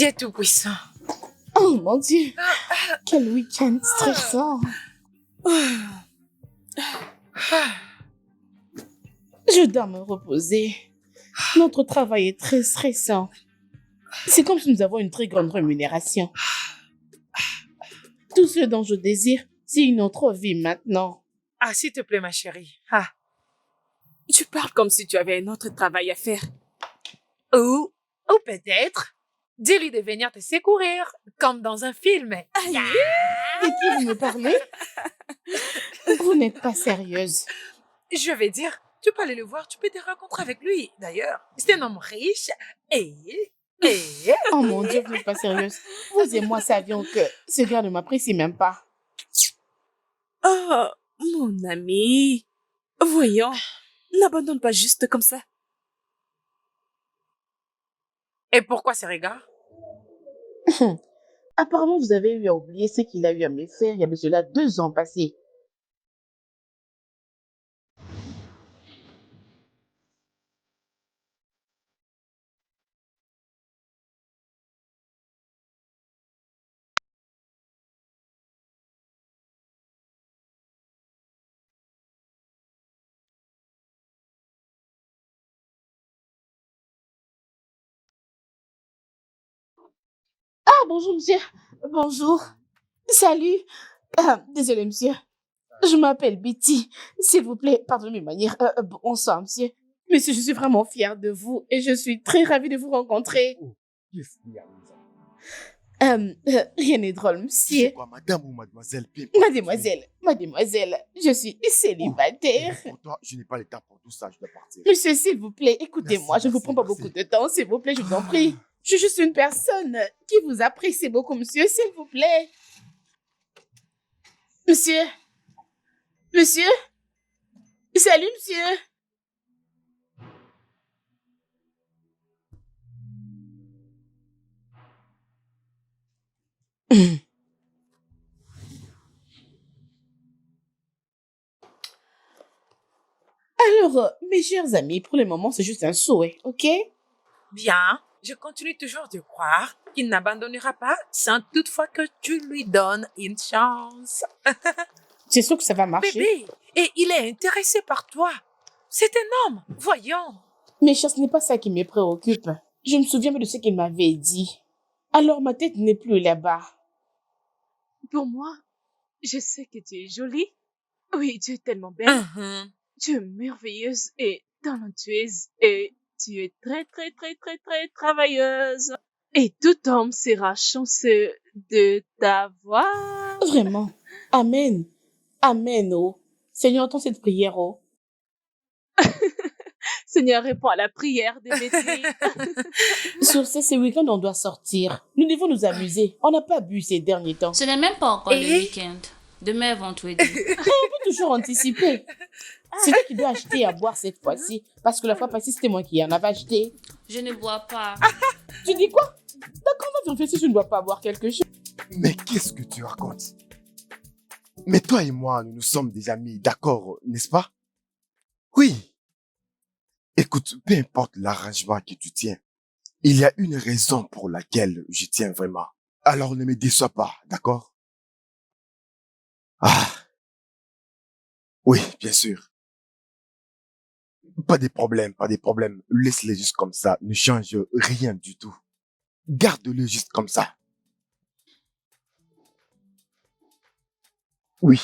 Dieu Tout-Puissant. Oh mon Dieu, quel week-end stressant. Je dois me reposer. Notre travail est très stressant. C'est comme si nous avons une très grande rémunération. Tout ce dont je désire, c'est une autre vie maintenant. Ah, s'il te plaît, ma chérie. Ah. Tu parles comme si tu avais un autre travail à faire. Ou peut-être, dis-lui de venir te secourir, comme dans un film. Aïe! De qui vous me parlez? Vous n'êtes pas sérieuse. Je vais dire, tu peux aller le voir, tu peux te rencontrer avec lui. D'ailleurs, c'est un homme riche et... Oh mon Dieu, vous n'êtes pas sérieuse. Vous et moi savions que ce gars ne m'apprécie même pas. Oh, mon ami. Voyons, n'abandonne pas juste comme ça. Et pourquoi ces regards? Apparemment, vous avez eu à oublier ce qu'il a eu à me faire il y a de cela 2 ans passés. Ah, bonjour, monsieur. Bonjour. Salut. Désolé, monsieur. Je m'appelle Betty. S'il vous plaît, pardonnez mes manières. Bonsoir, monsieur. Monsieur, je suis vraiment fière de vous et je suis très ravie de vous rencontrer. Oh, qu'est-ce qu'il y a, Lisa? Rien n'est drôle, monsieur. C'est quoi, madame ou mademoiselle? Mademoiselle, je suis célibataire. Pour toi, je n'ai pas le temps pour tout ça, je dois partir. Monsieur, s'il vous plaît, écoutez-moi, Merci, je ne vous prends pas merci. beaucoup de temps, s'il vous plaît, je vous en prie. Je suis juste une personne qui vous apprécie beaucoup, monsieur, s'il vous plaît. Monsieur? Monsieur? Salut, monsieur? Alors, mes chers amis, pour le moment, c'est juste un souhait, ok? Bien, je continue toujours de croire qu'il n'abandonnera pas sans toutefois que tu lui donnes une chance. C'est sûr que ça va marcher. Bébé, et il est intéressé par toi. C'est un homme, voyons. Mais cher, ce n'est pas ça qui me préoccupe. Je me souviens de ce qu'il m'avait dit. Alors, ma tête n'est plus là-bas. Pour moi, je sais que tu es jolie. Oui, tu es tellement belle. Tu es merveilleuse et talentueuse. Et tu es très, très, très, très, très travailleuse. Et tout homme sera chanceux de t'avoir. Vraiment. Amen. Amen, oh. Seigneur, entends cette prière, oh. Seigneur, réponds à la prière de Betty. Sur ce week-end, on doit sortir. Nous devons nous amuser. On n'a pas bu ces derniers temps. Ce n'est même pas encore le Et- week-end. Demain, vendredi. On peut toujours anticiper. C'est toi qui dois acheter à boire cette fois-ci. Parce que la fois passée, c'était moi qui en avais acheté. Je ne bois pas. Tu dis quoi? D'accord, on va vérifier si je ne dois pas boire quelque chose. Mais qu'est-ce que tu racontes? Mais toi et moi, nous sommes des amis, d'accord, n'est-ce pas? Oui. Écoute, peu importe l'arrangement que tu tiens, il y a une raison pour laquelle je tiens vraiment. Alors ne me déçois pas, d'accord? Ah. Oui, bien sûr. Pas de problème, pas de problème. Laisse-les juste comme ça, ne change rien du tout. Garde-le juste comme ça. Oui,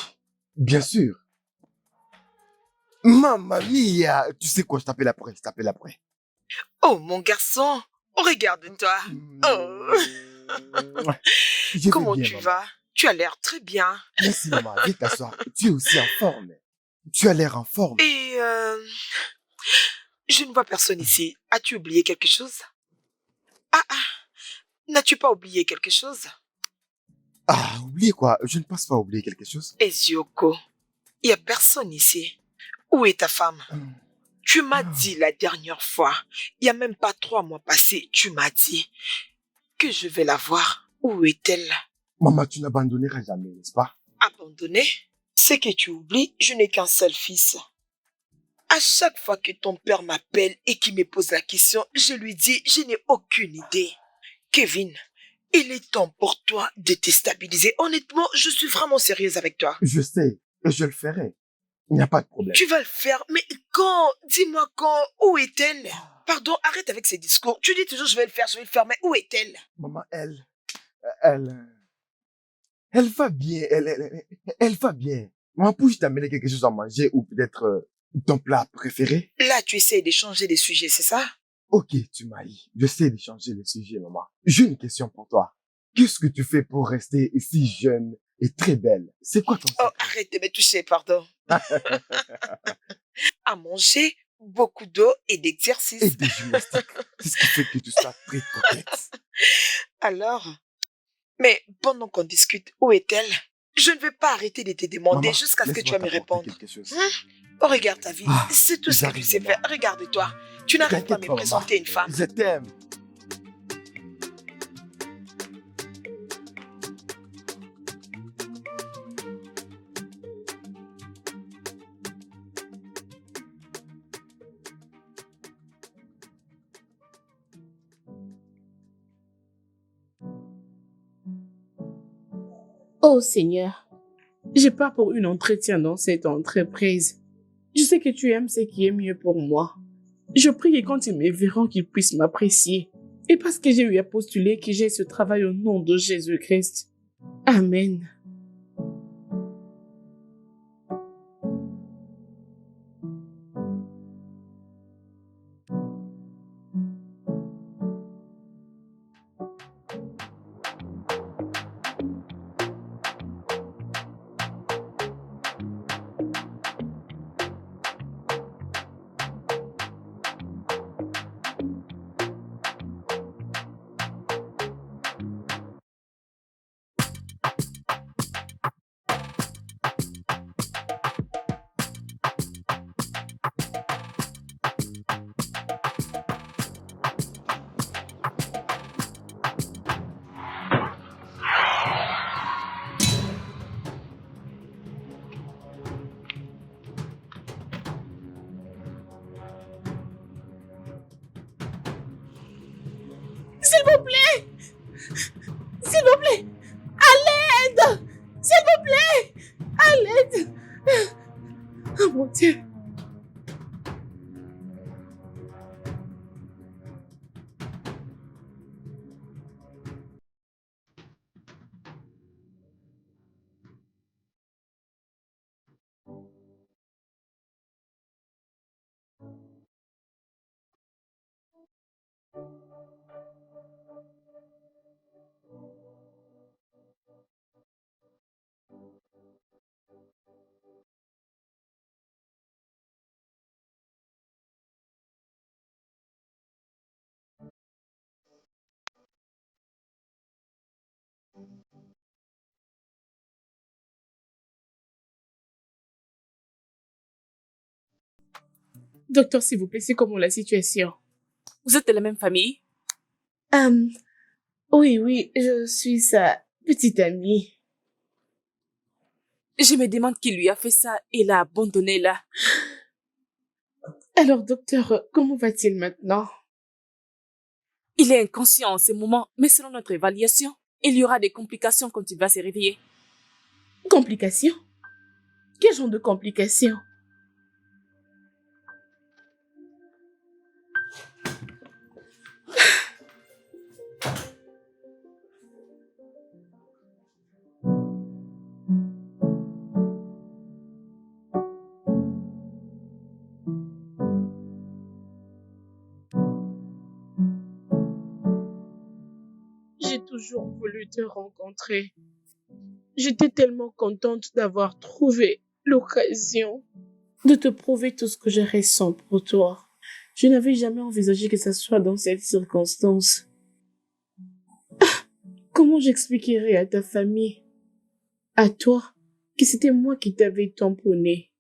bien sûr. Mamma mia! Tu sais quoi, je t'appelle après. Oh, mon garçon, regarde-toi. Oh. Je vais Comment bien, tu maman. vas? Tu as l'air très bien. Merci, maman. Viens t'asseoir. Tu es aussi en forme. Tu as l'air en forme. Et je ne vois personne ici. As-tu oublié quelque chose? Ah, n'as-tu pas oublié quelque chose? Ah, oublie quoi? Je ne pense pas oublier quelque chose. Ezioko, il n'y a personne ici. Où est ta femme? Tu m'as dit la dernière fois, il n'y a même pas 3 mois passés, tu m'as dit que je vais la voir. Où est-elle? Maman, tu n'abandonneras jamais, n'est-ce pas? Abandonné? C'est que tu oublies, je n'ai qu'un seul fils. À chaque fois que ton père m'appelle et qu'il me pose la question, je lui dis, je n'ai aucune idée. Kevin, il est temps pour toi de te stabiliser. Honnêtement, je suis vraiment sérieuse avec toi. Je sais, et je le ferai. Il n'y a pas de problème. Tu vas le faire, mais quand? Dis-moi quand. Où est-elle? Pardon, arrête avec ces discours. Tu dis toujours je vais le faire, mais où est-elle? Maman, elle va bien, elle va bien. Maman, puis-je t'amener quelque chose à manger ou peut-être ton plat préféré? Là, tu essaies de changer de sujet, c'est ça? Ok, tu m'as dit. Je sais de changer le sujet, maman. J'ai une question pour toi. Qu'est-ce que tu fais pour rester si jeune et très belle? C'est quoi ton Oh, secret? arrête de me toucher, pardon. À manger, beaucoup d'eau et Et d'exercice. des gymnastiques. C'est ce qui fait que tu sois très coquette. Alors, mais pendant qu'on discute, où est-elle? Je ne vais pas arrêter de te demander Maman, jusqu'à ce que tu laisse-moi vas me t'apporter répondre. quelque chose. Oh, regarde ta vie. Ah, C'est tout ce que tu j'arrive, sais maman. faire. Regarde-toi. Tu n'arrives pas à me T'inquiète pas, maman. présenter une femme. Je t'aime. Oh Seigneur, j'ai peur pour un entretien dans cette entreprise. Je sais que tu aimes ce qui est mieux pour moi. Je prie que quand ils me verront, qu'ils puissent m'apprécier. Et parce que j'ai eu à postuler, que j'ai ce travail au nom de Jésus-Christ. Amen. S'il vous plaît! S'il vous plaît! À l'aide! S'il vous plaît! À l'aide! Oh mon Dieu! Docteur, s'il vous plaît, c'est comment la situation? Vous êtes de la même famille? Euh, oui, je suis sa petite amie. Je me demande qui lui a fait ça et l'a abandonné là. Alors, docteur, comment va-t-il maintenant? Il est inconscient en ce moment, mais selon notre évaluation, il y aura des complications quand il va se réveiller. Complications? Quel genre de complications? J'ai toujours voulu te rencontrer. J'étais tellement contente d'avoir trouvé l'occasion de te prouver tout ce que je ressens pour toi. Je n'avais jamais envisagé que ça soit dans cette circonstance. Comment j'expliquerai à ta famille, à toi, que c'était moi qui t'avais tamponné?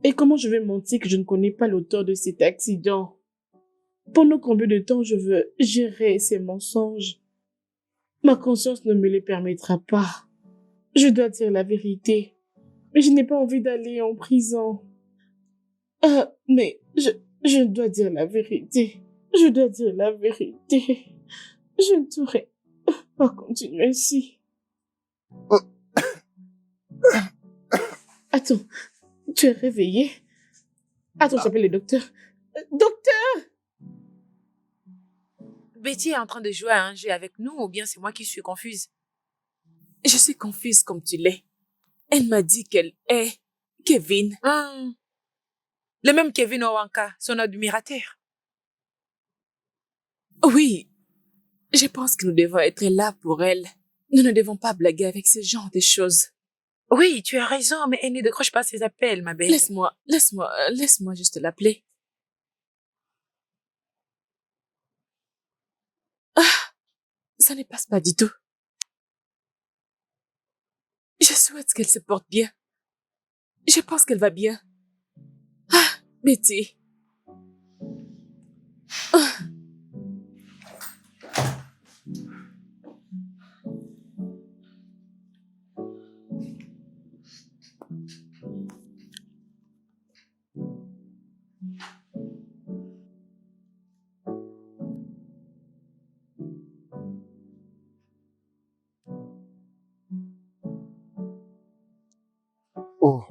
Et comment je vais mentir que je ne connais pas l'auteur de cet accident? Pendant combien de temps je veux gérer ces mensonges? Ma conscience ne me le permettra pas. Je dois dire la vérité. Mais je n'ai pas envie d'aller en prison. Mais je dois dire la vérité. Je dois dire la vérité. Je ne t'aurais pas continuer ainsi. Oh. Attends, tu es réveillé? Attends, j'appelle le docteur. Docteur! Betty est en train de jouer à un jeu avec nous ou bien c'est moi qui suis confuse? Je suis confuse comme tu l'es. Elle m'a dit qu'elle est Kevin. Le même Kevin Owanka, son admirateur. Oui, je pense que nous devons être là pour elle. Nous ne devons pas blaguer avec ce genre de choses. Oui, tu as raison, mais elle ne décroche pas ses appels, ma belle. Laisse-moi juste l'appeler. Ah, ça ne passe pas du tout. Je souhaite qu'elle se porte bien. Je pense qu'elle va bien. Ah, Betty. Ah. Oh.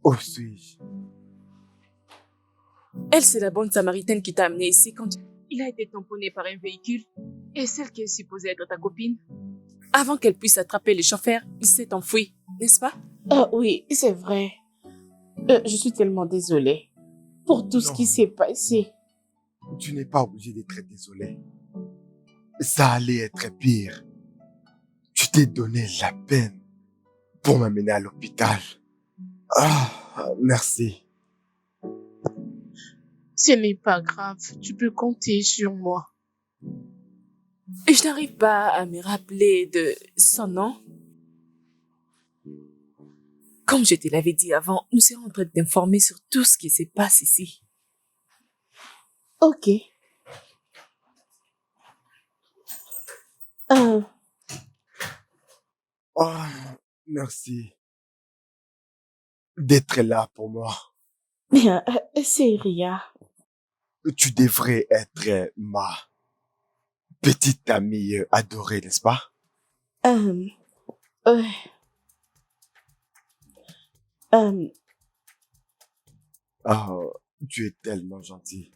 Oh, suis-je? Elle, c'est la bonne Samaritaine qui t'a amené ici quand Il a été tamponné par un véhicule. Et celle qui est supposée être ta copine? Avant qu'elle puisse attraper le chauffeur, il s'est enfui, n'est-ce pas? Ah oui, c'est vrai. Je suis tellement désolée pour tout ce qui s'est passé. Tu n'es pas obligé d'être désolé. Ça allait être pire. Tu t'es donné la peine pour m'amener à l'hôpital. Ah, merci. Ce n'est pas grave, tu peux compter sur moi. Je n'arrive pas à me rappeler de son nom. Comme je te l'avais dit avant, nous serons en train d'informer sur tout ce qui se passe ici. Ok. Oh, merci d'être là pour moi. Bien, c'est Ria. Tu devrais être ma petite amie adorée, n'est-ce pas? Euh, Oh, tu es tellement gentil.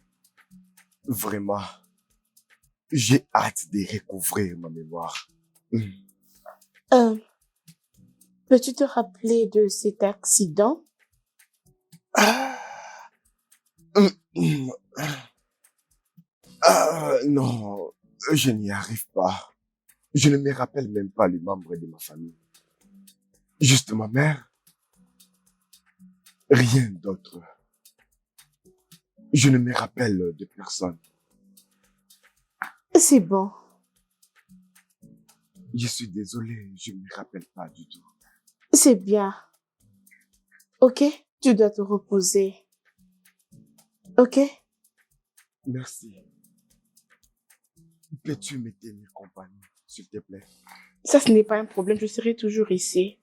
Vraiment. J'ai hâte de recouvrir ma mémoire. Peux-tu te rappeler de cet accident? Ah, non, je n'y arrive pas. Je ne me rappelle même pas les membres de ma famille. Juste ma mère. Rien d'autre. Je ne me rappelle de personne. C'est bon. Je suis désolé, je ne me rappelle pas du tout. C'est bien. Ok? Tu dois te reposer. Ok? Merci. Peux-tu me tenir compagnie, s'il te plaît? Ça, ce n'est pas un problème, je serai toujours ici.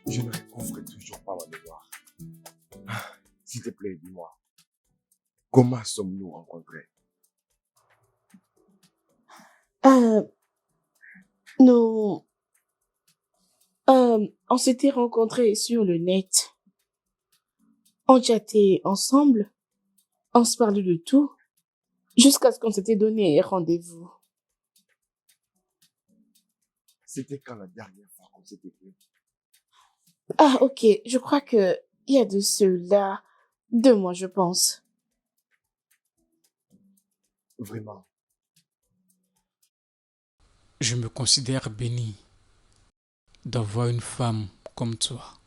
Je ne recouvre toujours pas ma mémoire. S'il te plaît, dis-moi. Comment sommes-nous rencontrés? Nous, on s'était rencontrés sur le net. On chattait ensemble. On se parlait de tout. Jusqu'à ce qu'on s'était donné rendez-vous. C'était quand la dernière fois qu'on s'était vu? Ah, ok. Je crois que il y a de cela 2 mois, je pense. Vraiment. Je me considère béni d'avoir une femme comme toi.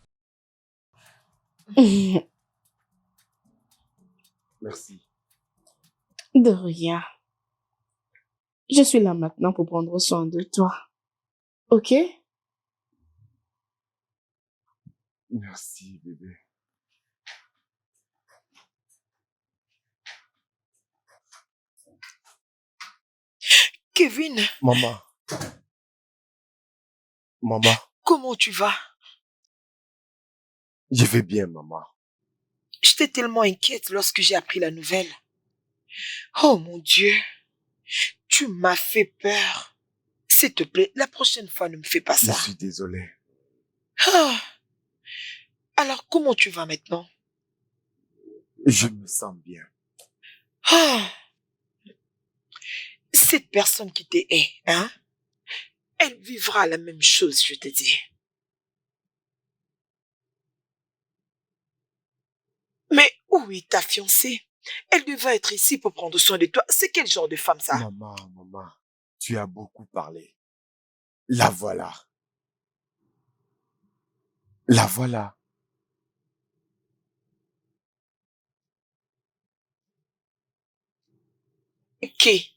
Merci. De rien. Je suis là maintenant pour prendre soin de toi. Ok? Merci, bébé. Kevin, Maman. Maman, comment tu vas? je vais bien, maman. J'étais tellement inquiète lorsque j'ai appris la nouvelle. Oh mon Dieu, tu m'as fait peur. S'il te plaît, la prochaine fois, ne me fais pas Je ça. suis désolé. Ah, alors, comment tu vas maintenant? Je me sens bien. Ah, cette personne qui te hait, hein? Elle vivra la même chose, je te dis. Mais où est ta fiancée? Elle devait être ici pour prendre soin de toi. C'est quel genre de femme, ça? Maman, tu as beaucoup parlé. La voilà. La voilà. Qui?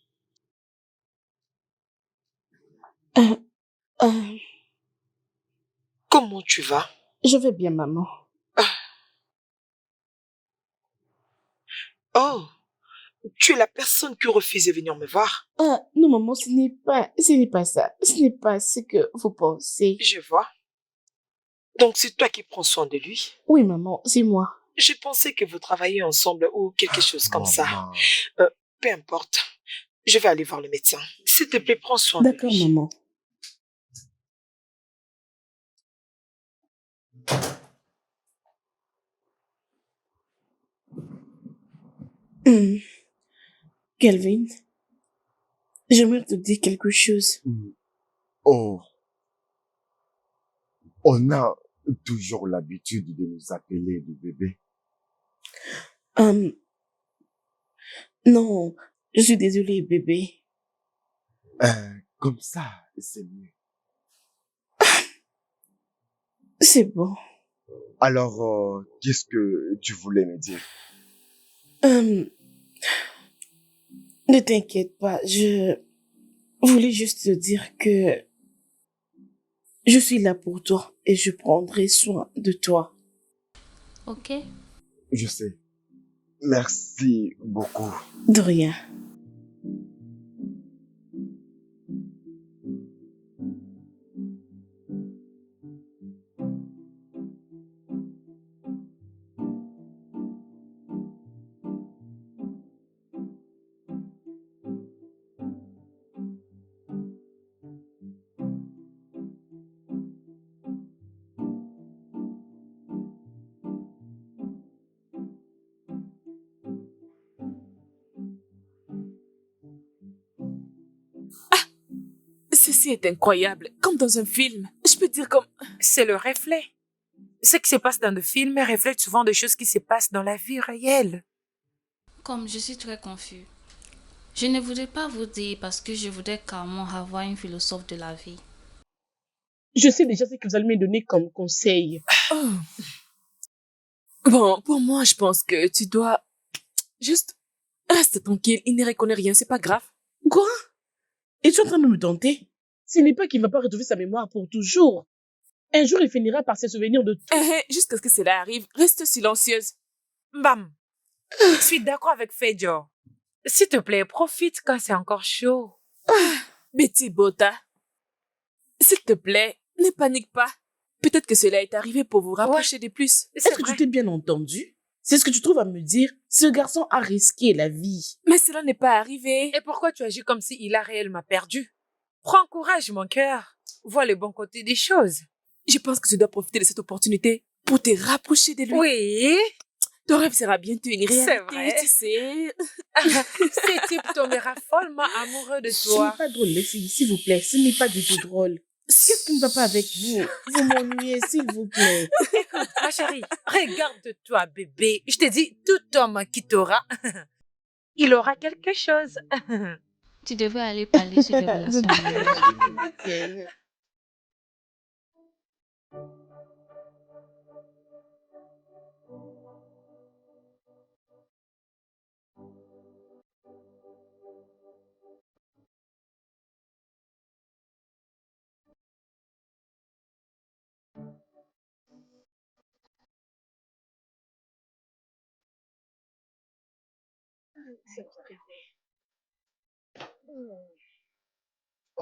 Euh, euh, Comment tu vas? je vais bien, maman. Oh, tu es la personne qui refuse de venir me voir. Non, maman, ce n'est pas ça. Ce n'est pas ce que vous pensez. Je vois. Donc, c'est toi qui prends soin de lui. Oui, maman, c'est moi. Je pensais que vous travailliez ensemble ou quelque chose comme ça. Maman. Peu importe. Je vais aller voir le médecin. S'il te plaît, prends soin de D'accord, lui. maman. Hmm. Kelvin, j'aimerais te dire quelque chose. Oh, on a toujours l'habitude de nous appeler de bébé. Non, je suis désolée, bébé. Comme ça, c'est mieux. C'est bon. Alors, qu'est-ce que tu voulais me dire? Ne t'inquiète pas, je voulais juste te dire que je suis là pour toi et je prendrai soin de toi. Ok? Je sais. Merci beaucoup. De rien. Ceci est incroyable, comme dans un film. Je peux dire comme... C'est le reflet. Ce qui se passe dans le film reflète souvent des choses qui se passent dans la vie réelle. Comme je suis très confus. Je ne voudrais pas vous dire parce que je voudrais carrément avoir une philosophe de la vie. Je sais déjà ce que vous allez me donner comme conseil. Oh. Bon, pour moi, je pense que tu dois... Juste... Reste tranquille, il ne reconnaît rien, c'est pas grave. Quoi? Es-tu en train de me tenter? Ce n'est pas qu'il ne va pas retrouver sa mémoire pour toujours. Un jour, il finira par se souvenir de tout. Jusqu'à ce que cela arrive, reste silencieuse. Bam. Je suis d'accord avec Fejo. S'il te plaît, profite quand c'est encore chaud. Betty Bota, s'il te plaît, ne panique pas. Peut-être que cela est arrivé pour vous rapprocher de plus. Est-ce que tu t'es bien entendu? C'est ce que tu trouves à me dire? Ce garçon a risqué la vie. Mais cela n'est pas arrivé. Et pourquoi tu agis comme si il a réellement perdu? Prends courage, mon cœur. Vois le bon côté des choses. Je pense que tu dois profiter de cette opportunité pour te rapprocher de lui. Oui. Ton rêve sera bientôt une réalité, C'est vrai. tu sais. Ce type tombera follement amoureux de Ce toi. n'est pas drôle, les filles, s'il vous plaît. Ce n'est pas du tout drôle. Qu'est-ce qui ne va pas avec vous? Vous m'ennuyez, s'il vous plaît. Écoute, ma chérie, regarde-toi, bébé. Je te dis, tout homme qui t'aura, il aura quelque chose. Tu devrais aller parler sur tes relations amoureuses.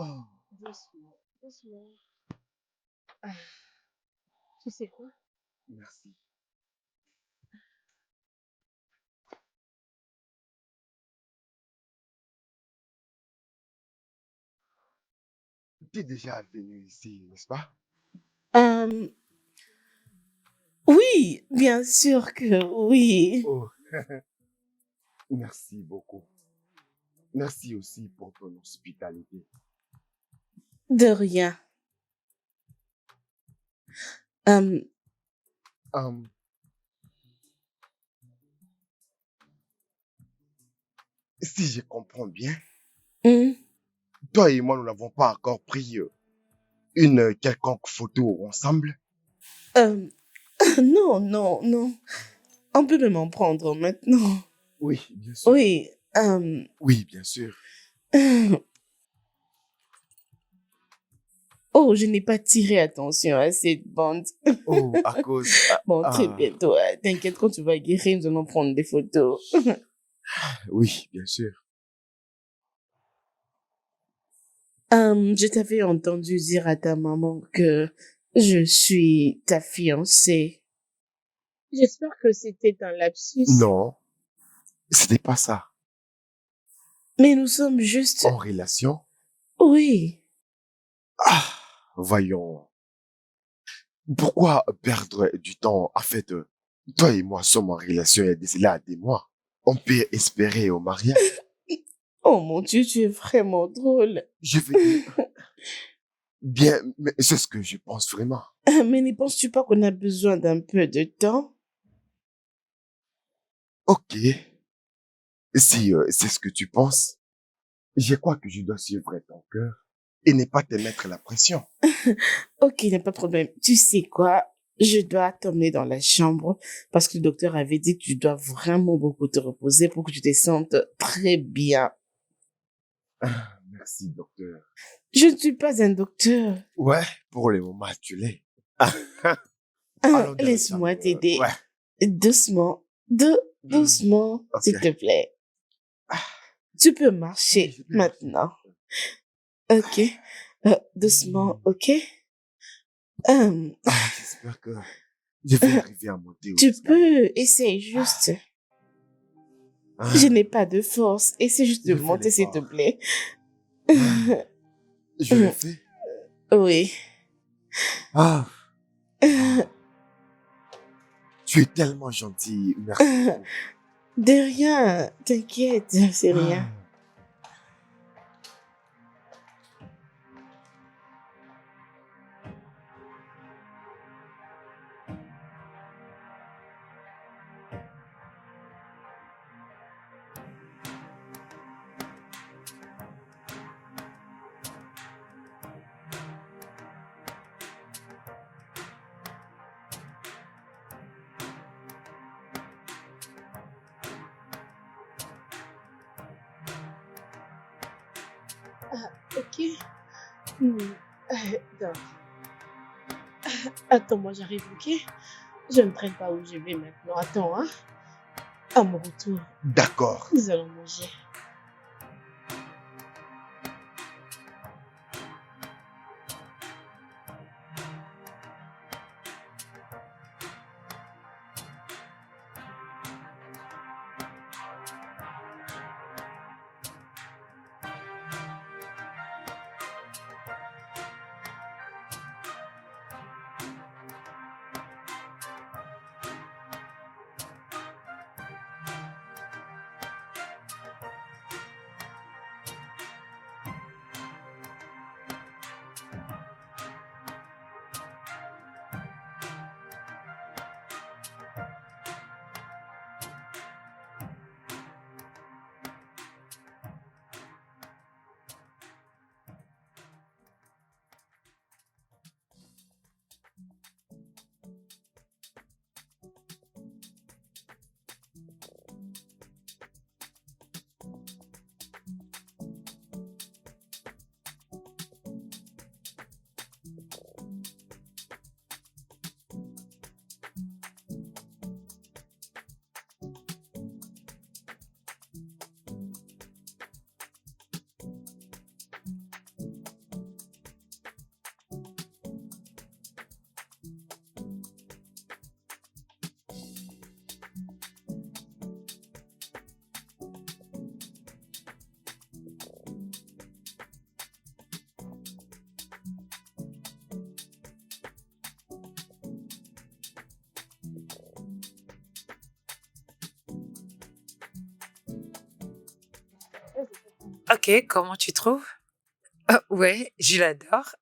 Oh, Doucement, doucement. Ah, tu sais quoi? merci. Tu es déjà venu ici, n'est-ce pas? Euh, oui, bien sûr que oui. Oh, merci beaucoup. Merci aussi pour ton hospitalité. De rien. Euh, Hum, si je comprends bien, hmm, toi et moi, nous n'avons pas encore pris une quelconque photo ensemble. euh, non, non, non. On peut même en prendre maintenant. Oui, bien sûr. Oui. Oui, bien sûr. Oh, je n'ai pas tiré attention à cette bande. Oh, à cause... Bon, très bientôt. T'inquiète, quand tu vas guérir, nous allons prendre des photos. oui, bien sûr. Je t'avais entendu dire à ta maman que je suis ta fiancée. J'espère que c'était un lapsus. Non, c'était pas ça. Mais nous sommes juste... En relation? Oui. Ah, voyons. Pourquoi perdre du temps? En fait, toi et moi sommes en relation il y a cela des mois. On peut espérer au mariage. Oh mon Dieu, tu es vraiment drôle. Je veux dire, bien, mais c'est ce que je pense vraiment. Mais ne penses-tu pas qu'on a besoin d'un peu de temps? Ok, si c'est ce que tu penses, je crois que je dois suivre ton cœur et ne pas te mettre la pression. Ok, il n'y a pas de problème. Tu sais quoi? Je dois t'emmener dans la chambre parce que le docteur avait dit que tu dois vraiment beaucoup te reposer pour que tu te sentes très bien. Ah, merci, docteur. Je ne suis pas un docteur. Ouais, pour le moment, tu l'es. Allons dans la Laisse-moi chambre. t'aider. Ouais. Doucement, doucement, Ok. s'il te plaît. Tu peux Oui, marcher je peux marcher. maintenant. Ok. Doucement, ok? J'espère que je vais arriver à monter Tu escalier. peux, essaye juste. Ah, Je n'ai pas de force. Essaie juste de je fais monter, s'il te l'effort. plaît. Je le fais. Oui. Ah, tu es tellement gentil. Merci beaucoup. De rien, t'inquiète, c'est rien. Ok. Donc, attends-moi, j'arrive, ok? Je ne traîne pas où je vais maintenant. Attends, hein? À mon retour, D'accord. nous allons manger. Ok, comment tu trouves? Ouais, je l'adore.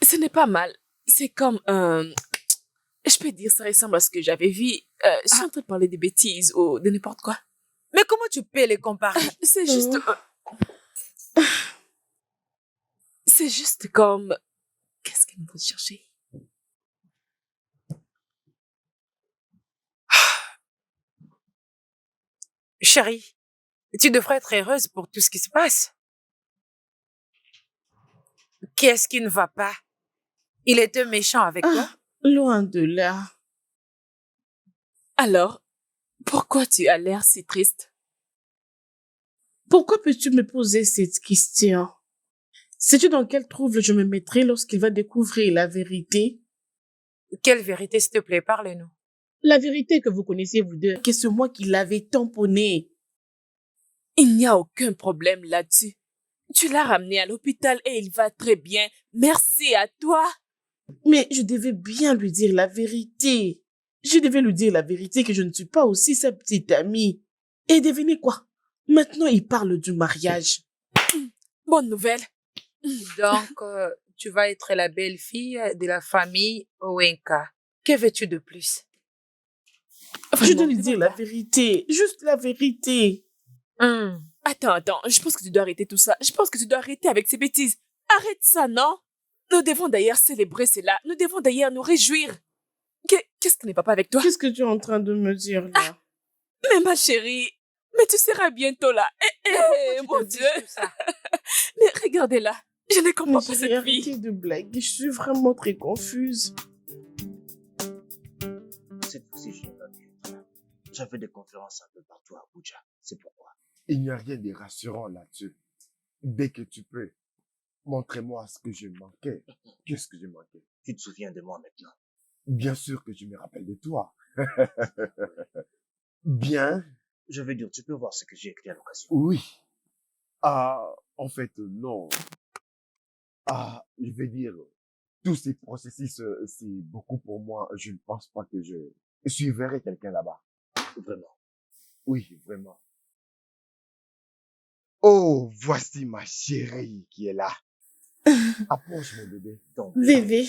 Ce n'est pas mal. C'est comme je peux dire, ça ressemble à ce que j'avais vu. Je suis en train de parler de bêtises ou de n'importe quoi. Mais comment tu peux les comparer? C'est juste... c'est juste comme... Qu'est-ce qu'elle veut chercher? Chérie, tu devrais être heureuse pour tout ce qui se passe. Qu'est-ce qui ne va pas? Il était méchant avec toi? Loin de là. Alors, pourquoi tu as l'air si triste? Pourquoi peux-tu me poser cette question? Sais-tu dans quel trouble je me mettrai lorsqu'il va découvrir la vérité? Quelle vérité, s'il te plaît, parle-nous. La vérité que vous connaissez, vous deux, que c'est moi qui l'avais tamponné. Il n'y a aucun problème là-dessus. Tu l'as ramené à l'hôpital et il va très bien. Merci à toi. Mais je devais bien lui dire la vérité. Je devais lui dire la vérité que je ne suis pas aussi sa petite amie. Et devinez quoi? Maintenant, il parle du mariage. Bonne nouvelle. Donc, tu vas être la belle-fille de la famille Owenka. Que veux-tu de plus? Je dois lui dire la vérité. Juste la vérité. Attends, je pense que tu dois arrêter tout ça. Je pense que tu dois arrêter avec ces bêtises. Arrête ça, non? Nous devons d'ailleurs célébrer cela. Nous devons d'ailleurs nous réjouir. Qu'est-ce qui ne va pas avec toi? Qu'est-ce que tu es en train de me dire là? Mais ma chérie, mais tu seras bientôt là. Mon Dieu. Mais regardez-là. Je ne comprends pas cette Arrêtez fille. de blaguer. Je suis vraiment très confuse. Cette fois-ci, je n'ai pas pu être là. J'avais des conférences un peu partout à Abuja. C'est pourquoi. Il n'y a rien de rassurant là-dessus. Dès que tu peux, montrez-moi ce que je manquais. Qu'est-ce que je manquais? Tu te souviens de moi maintenant? Bien sûr que je me rappelle de toi. Bien, Je veux dire, tu peux voir ce que j'ai écrit à l'occasion. oui. Ah, en fait, non. Ah, je vais dire, tous ces processus, c'est beaucoup pour moi. Je ne pense pas que je suivrai quelqu'un là-bas. Vraiment. Oui, vraiment. Oh, voici ma chérie qui est là. Approche mon bébé. Donc, Bébé,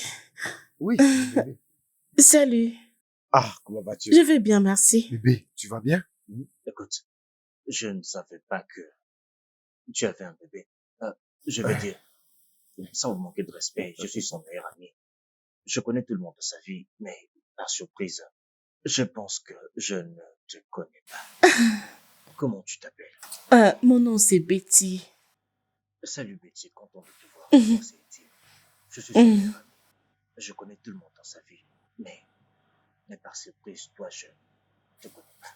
Oui, mon bébé. salut. Ah, comment vas-tu? Je vais bien, merci. Bébé, tu vas bien? écoute, je ne savais pas que tu avais un bébé. Je veux dire, sans vous manquer de respect, je suis son meilleur ami. Je connais tout le monde de sa vie, mais par surprise, je pense que je ne te connais pas. Comment tu t'appelles? Mon nom c'est Betty. Salut Betty, content de te voir. Moi, c'est Étienne. Je suis son meilleur ami. Je connais tout le monde dans sa vie, mais par surprise, toi, je ne te connais pas.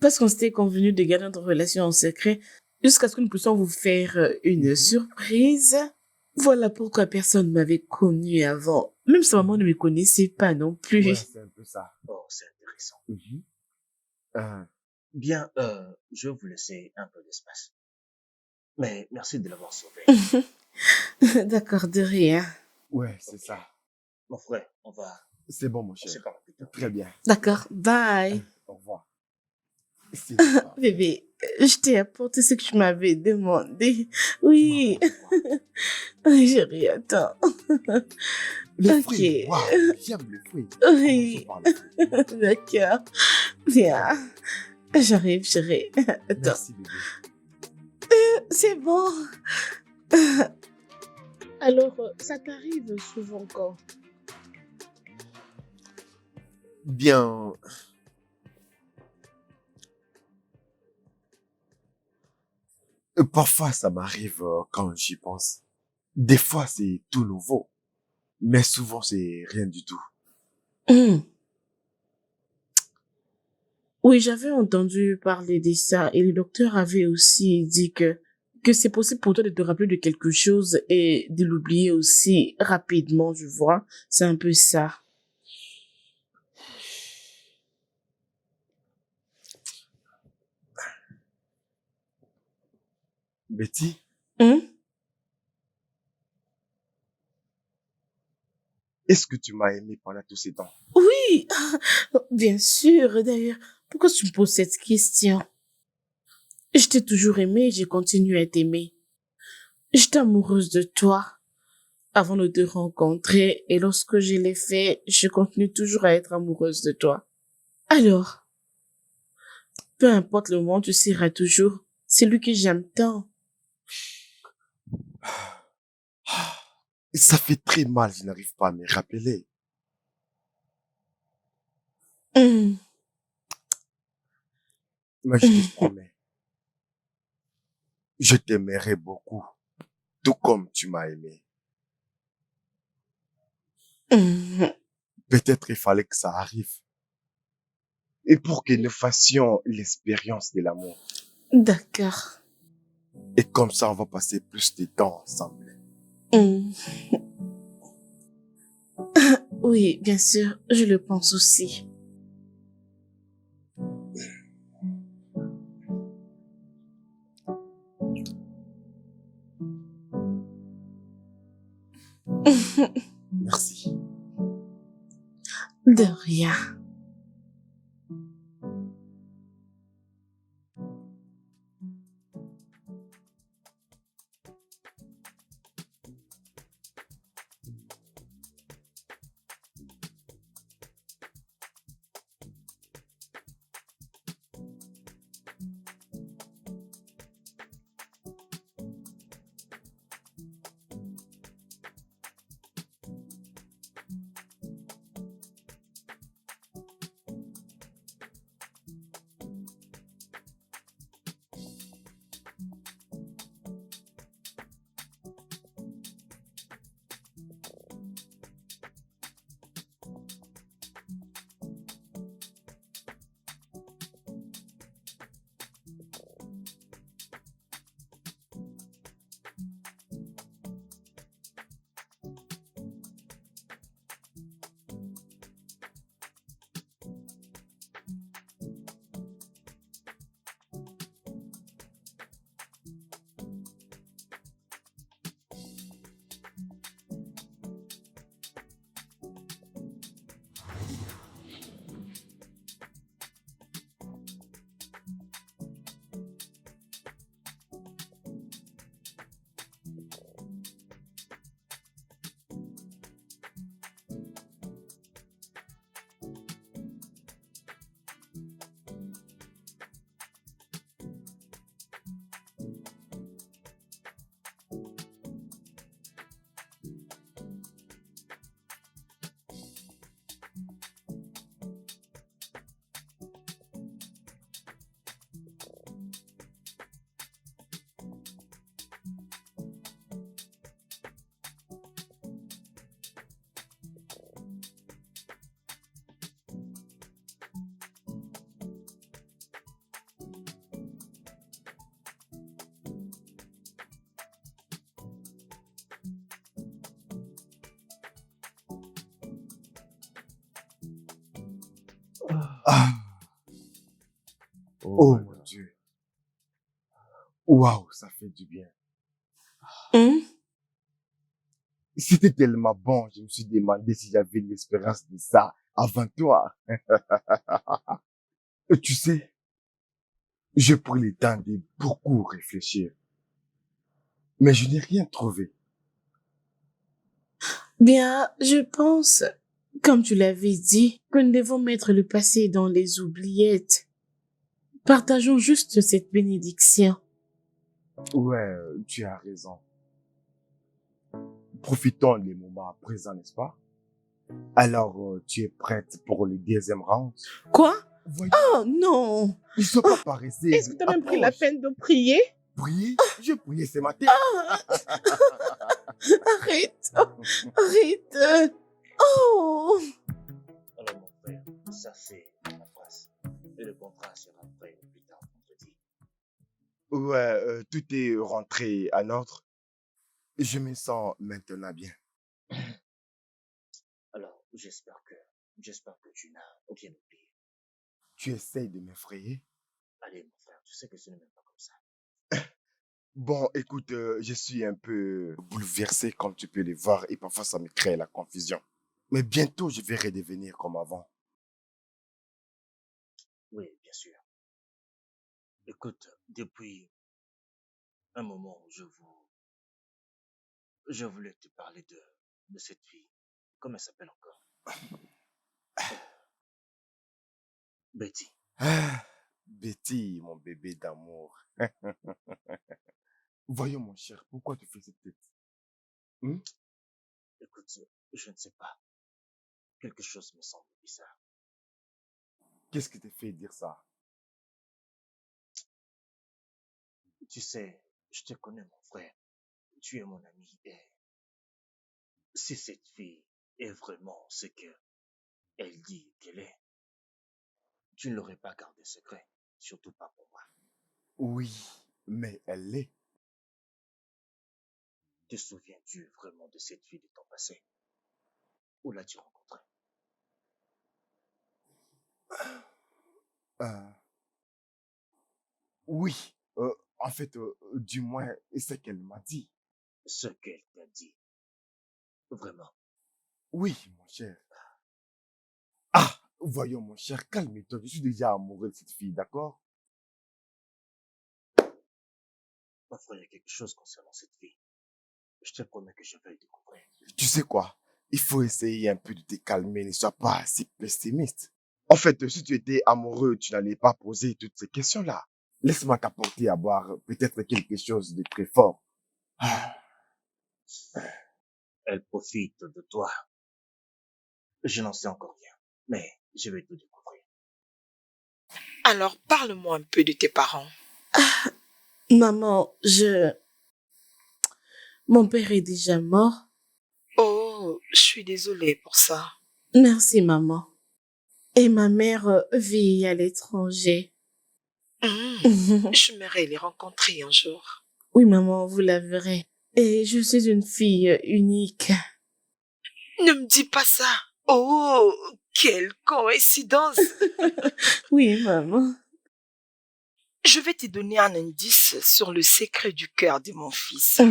Parce qu'on s'était convenu de garder notre relation en secret jusqu'à ce que nous puissions vous faire une surprise. Voilà pourquoi personne ne m'avait connu avant. Même sa maman ne me connaissait pas non plus. Ouais, c'est un peu ça. Oh, c'est intéressant. Euh, Je vais vous laisser un peu d'espace. Mais merci de l'avoir sauvé. D'accord, de rien. ouais, c'est ça. Mon frère, on C'est bon, mon se cher. parle plus tard. Très bien. D'accord, bye. Au revoir. C'est ça. Bébé, je t'ai apporté ce que tu m'avais demandé. Oui. Oui, chérie, attends. Les Ok. fruits. Waouh, j'aime les fruits. Oui. Commençons par les fruits. D'accord. Viens. J'arrive, chérie. Attends. Merci, bébé. C'est bon. Alors, ça t'arrive souvent quand? Bien. Parfois, ça m'arrive quand j'y pense. Des fois, c'est tout nouveau. Mais souvent, c'est rien du tout. Oui, j'avais entendu parler de ça et le docteur avait aussi dit que c'est possible pour toi de te rappeler de quelque chose et de l'oublier aussi rapidement, je vois. C'est un peu ça. Betty, est-ce que tu m'as aimé pendant tous ces temps? Oui, bien sûr. D'ailleurs, Pourquoi tu me poses cette question? Je t'ai toujours aimé et j'ai continué à t'aimer. J'étais amoureuse de toi avant de te rencontrer et lorsque je l'ai fait, je continue toujours à être amoureuse de toi. Alors, peu importe le moment, tu seras toujours celui que j'aime tant. Ça fait très mal, je n'arrive pas à me rappeler. Hum, Mais je te promets, je t'aimerai beaucoup, tout comme tu m'as aimé. hum. Peut-être il fallait que ça arrive. Et pour que nous fassions l'expérience de l'amour. D'accord. Et comme ça, on va passer plus de temps ensemble. Hum. Oui, bien sûr, je le pense aussi. Merci. De rien. Ah, oh mon Dieu. Waouh, ça fait du bien. Hum? C'était tellement bon, je me suis demandé si j'avais l'expérience de ça avant toi. Et tu sais, j'ai pris le temps de beaucoup réfléchir, mais je n'ai rien trouvé. Bien, je pense, comme tu l'avais dit, que nous devons mettre le passé dans les oubliettes. Partageons juste cette bénédiction. Ouais, tu as raison. Profitons des moments présents, n'est-ce pas? Alors, tu es prête pour le deuxième round? Quoi? Voyons, Oh non! ne sois pas paresseux. Est-ce que tu as même pris la Approche. peine de prier? Prier? Je priais ce matin. Arrête! Arrête! Oh! Alors, mon frère, ça c'est la phrase. Et le contrat sera prêt plus tard vendredi. Ouais, tout est rentré à l'ordre. Je me sens maintenant bien. Alors, j'espère que tu n'as rien oublié. Tu essayes de m'effrayer? Allez, mon frère, tu sais que ce n'est même pas comme ça. Bon, écoute, je suis un peu bouleversé, comme tu peux le voir, et parfois ça me crée la confusion. Mais bientôt, je vais redevenir comme avant. Oui, Écoute, depuis un moment, je voulais te parler de cette fille. Comment elle s'appelle encore? Betty. Ah, Betty, mon bébé d'amour. Voyons, mon cher, pourquoi tu fais cette tête? Hmm? Écoute, je ne sais pas. Quelque chose me semble bizarre. Qu'est-ce qui te fait dire ça? Tu sais, je te connais, mon frère. Tu es mon ami. Et si cette fille est vraiment ce qu'elle dit qu'elle est, tu ne l'aurais pas gardé secret. Surtout pas pour moi. Oui, mais elle l'est. Te souviens-tu vraiment de cette fille de ton passé? Où l'as-tu rencontrée? Euh, oui, en fait, du moins, c'est ce qu'elle m'a dit. Ce qu'elle t'a dit. Vraiment. Oui, mon cher. Ah, voyons, mon cher, calme-toi. Je suis déjà amoureux de cette fille, d'accord? Parfois, il y a quelque chose concernant cette fille. Je te promets que je vais le découvrir. Tu sais quoi? Il faut essayer un peu de te calmer, ne sois pas si pessimiste. En fait, si tu étais amoureux, tu n'allais pas poser toutes ces questions-là. Laisse-moi t'apporter à boire peut-être quelque chose de très fort. Ah, Elle profite de toi. Je n'en sais encore rien, mais je vais tout découvrir. Alors, parle-moi un peu de tes parents. Maman, mon père est déjà mort. Oh, je suis désolée pour ça. Merci, maman. Et ma mère vit à l'étranger. J'aimerais les rencontrer un jour. Oui, maman, vous la verrez. Et je suis une fille unique. Ne me dis pas ça. Oh, quelle coïncidence. Oui, maman. Je vais te donner un indice sur le secret du cœur de mon fils.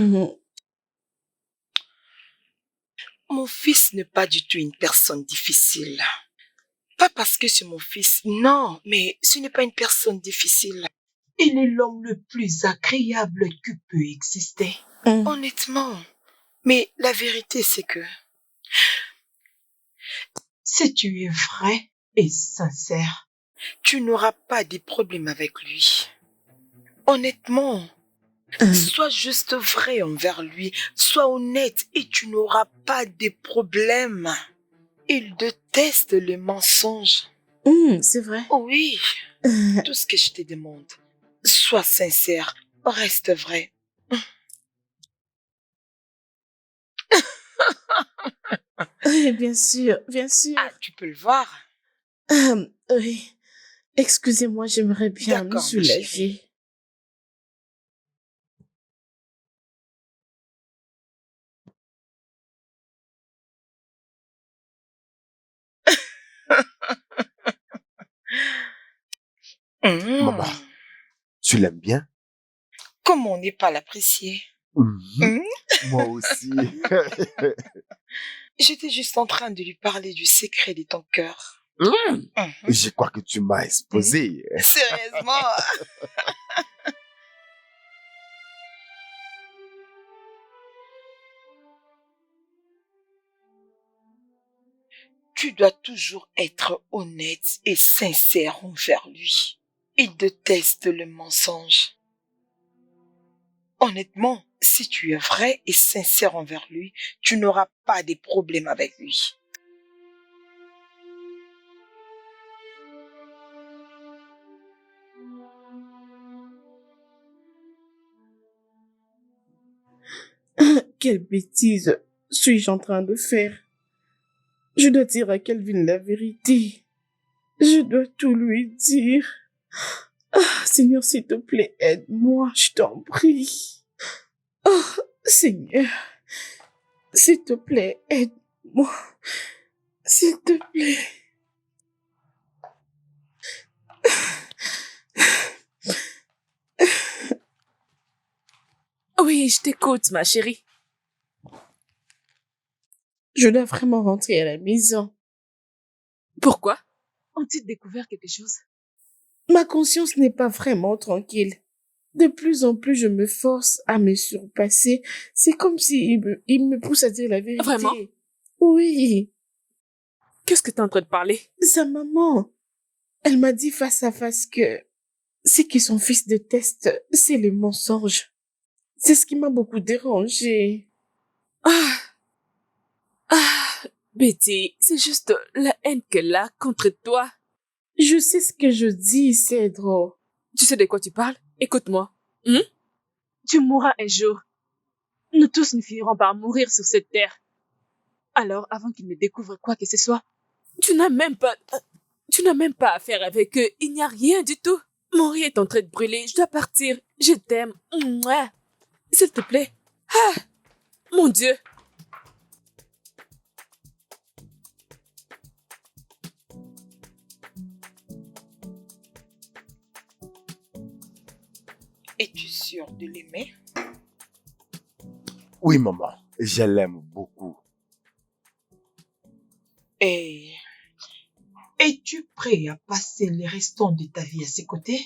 Mon fils n'est pas du tout une personne difficile. Pas parce que c'est mon fils, non, mais ce n'est pas une personne difficile. Il est l'homme le plus agréable qui peut exister. Honnêtement. Mais la vérité, c'est que si tu es vrai et sincère, tu n'auras pas de problème avec lui. Honnêtement, sois juste vrai envers lui, sois honnête et tu n'auras pas de problème. Il déteste les mensonges. C'est vrai. Oui, tout ce que je te demande, sois sincère, reste vrai. Bien sûr, bien sûr. Ah, tu peux le voir. Oui. Excusez-moi, j'aimerais bien me D'accord, ma chérie. soulager. maman, tu l'aimes bien? Comment on n'est pas l'apprécier? Moi aussi. J'étais juste en train de lui parler du secret de ton cœur. Je crois que tu m'as exposé. Sérieusement? Tu dois toujours être honnête et sincère envers lui. Il déteste le mensonge. Honnêtement, si tu es vrai et sincère envers lui, tu n'auras pas de problème avec lui. Quelle bêtise suis-je en train de faire? Je dois dire à Kelvin la vérité. Je dois tout lui dire. Ah, Seigneur, s'il te plaît, aide-moi, je t'en prie. Oh, Seigneur, s'il te plaît, aide-moi. S'il te plaît. Oui, je t'écoute, ma chérie. Je dois vraiment rentrer à la maison. Pourquoi? Ont-ils découvert quelque chose? Ma conscience n'est pas vraiment tranquille. De plus en plus, je me force à me surpasser. C'est comme si il me pousse à dire la vérité. Vraiment? Oui, Qu'est-ce que t'es en train de parler? sa maman. Elle m'a dit face à face que c'est que son fils déteste, c'est le mensonge. C'est ce qui m'a beaucoup dérangée. Ah, Betty, c'est juste la haine qu'elle a contre toi. Je sais ce que je dis, Cédro. Tu sais de quoi tu parles? Écoute-moi. Tu mourras un jour. Nous tous nous finirons par mourir sur cette terre. Alors, avant qu'ils ne découvrent quoi que ce soit, Tu n'as même pas affaire avec eux. Il n'y a rien du tout. Mon riz est en train de brûler. Je dois partir. Je t'aime. Mouah. S'il te plaît. Ah, mon Dieu. Es-tu sûr de l'aimer? Oui, maman, je l'aime beaucoup. Et es-tu prêt à passer les restants de ta vie à ses côtés?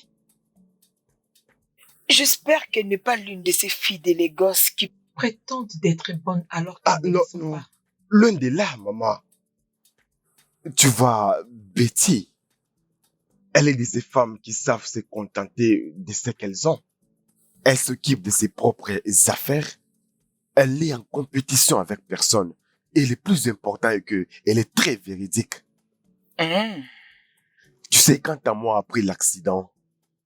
J'espère qu'elle n'est pas l'une de ces filles de Lagos qui prétendent d'être bonnes alors qu'elles Ah, ne non, le sont non. pas. L'un de là, maman. Tu vois, Betty, elle est de ces femmes qui savent se contenter de ce qu'elles ont. Elle s'occupe de ses propres affaires. Elle est en compétition avec personne. Et le plus important est que elle est très véridique. Hum. Tu sais, quand à moi après l'accident,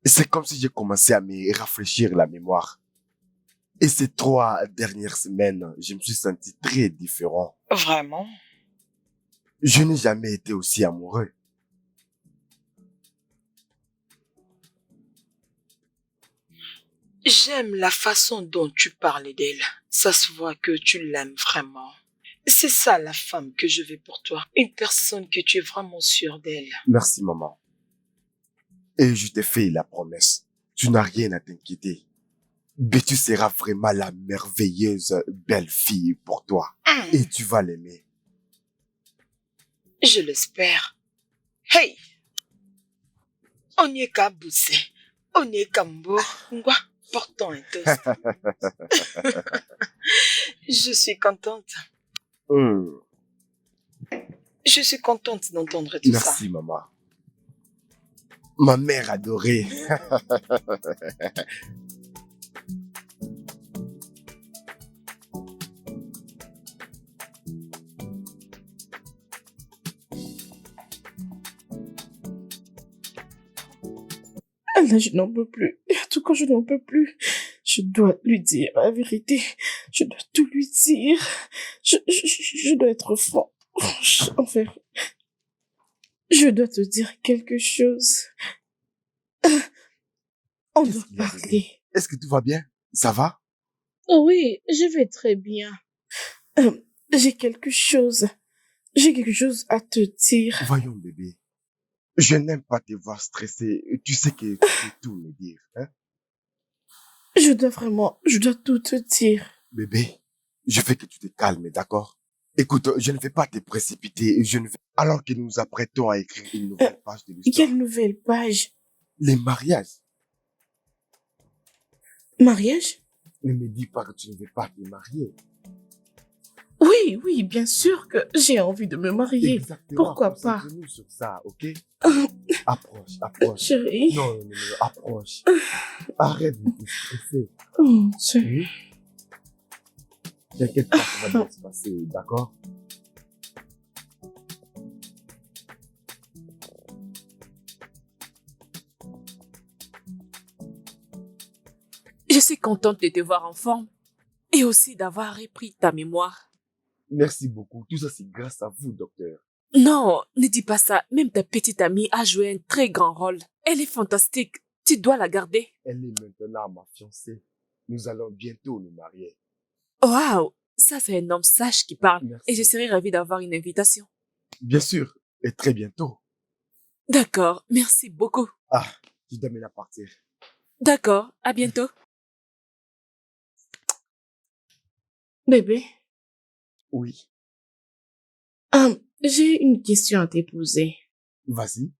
c'est comme si j'ai commencé à me rafraîchir la mémoire. Et ces 3 dernières semaines, je me suis senti très différent. Vraiment? Je n'ai jamais été aussi amoureux. J'aime la façon dont tu parles d'elle. Ça se voit que tu l'aimes vraiment. C'est ça la femme que je veux pour toi. Une personne que tu es vraiment sûre d'elle. Merci, maman. Et je t'ai fait la promesse. Tu n'as rien à t'inquiéter. Betty sera vraiment la merveilleuse belle fille pour toi. Et tu vas l'aimer. Je l'espère. Hey! On y est qu'à bousser. On y est qu'à mbo. Ngwa, portons un toast. Je suis contente. Je suis contente d'entendre tout ça. Merci, maman. Ma mère adorée. Ah là, je n'en peux plus. En tout cas, je n'en peux plus. Je dois lui dire la vérité. Je dois tout lui dire. Je dois être franc. Enfin, je dois te dire quelque chose. On doit parler. Est-ce que tout va bien? Ça va? Oh oui, je vais très bien. J'ai quelque chose. J'ai quelque chose à te dire. Voyons, bébé. Je n'aime pas te voir stressé. Tu sais que tu peux tout me dire, hein? Je dois tout te dire. Bébé, je veux que tu te calmes, d'accord? Écoute, je ne vais pas te précipiter. Alors que nous nous apprêtons à écrire une nouvelle page de l'histoire. Quelle nouvelle page? Les mariages. Mariage? Ne me dis pas que tu ne veux pas te marier. Oui, bien sûr que j'ai envie de me marier. Exactement. Pourquoi pas? Concentrons-nous sur ça, ok? Approche. Chérie. Non, approche. Arrête de te stresser. Oh, Dieu. Oui? T'inquiète pas, ça va bien se passer, d'accord? Je suis contente de te voir en forme et aussi d'avoir repris ta mémoire. Merci beaucoup. Tout ça, c'est grâce à vous, docteur. Non, ne dis pas ça. Même ta petite amie a joué un très grand rôle. Elle est fantastique. Tu dois la garder. Elle est maintenant ma fiancée. Nous allons bientôt nous marier. Waouh, ça c'est un homme sage qui parle. Merci. Et je serais ravie d'avoir une invitation. Bien sûr, et très bientôt. D'accord, merci beaucoup. Ah, tu dois maintenant partir. D'accord, à bientôt. Bébé, Oui, j'ai une question à te poser. vas-y.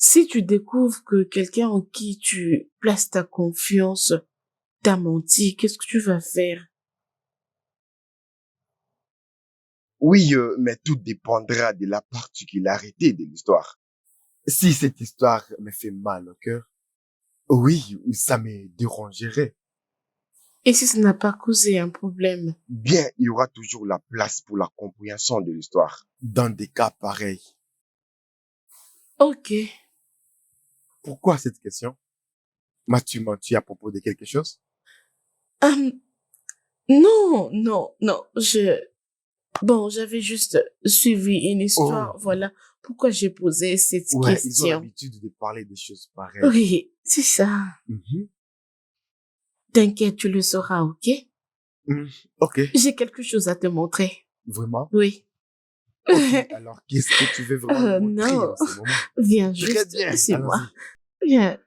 Si tu découvres que quelqu'un en qui tu places ta confiance t'a menti, qu'est-ce que tu vas faire? Oui, mais tout dépendra de la particularité de l'histoire. Si cette histoire me fait mal au cœur, oui, ça me dérangerait. Et si ça n'a pas causé un problème? Bien, il y aura toujours la place pour la compréhension de l'histoire. Dans des cas pareils. Ok. Pourquoi cette question? M'as-tu menti à propos de quelque chose? Hum, non, non, non, bon, j'avais juste suivi une histoire, Oh, voilà pourquoi j'ai posé cette ouais, ils ont question. l'habitude de parler des choses pareilles. Oui, c'est ça. Mhm. T'inquiète, tu le sauras, ok? Ok, J'ai quelque chose à te montrer. vraiment? Oui. Ok, alors qu'est-ce que tu veux vraiment me montrer Non, en ce moment? viens Très juste, bien, c'est moi. allons-y. Viens.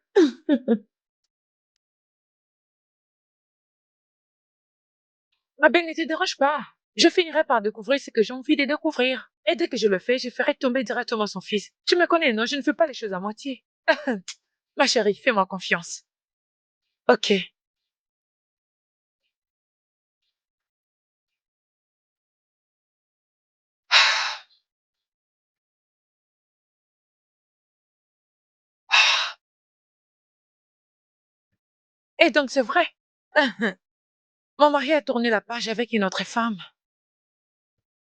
Ma belle, ne te dérange pas. Je finirai par découvrir ce que j'ai envie de découvrir. Et dès que je le fais, je ferai tomber directement son fils. Tu me connais, non? Je ne fais pas les choses à moitié. Ma chérie, fais-moi confiance. Ok. Et donc, c'est vrai. Mon mari a tourné la page avec une autre femme.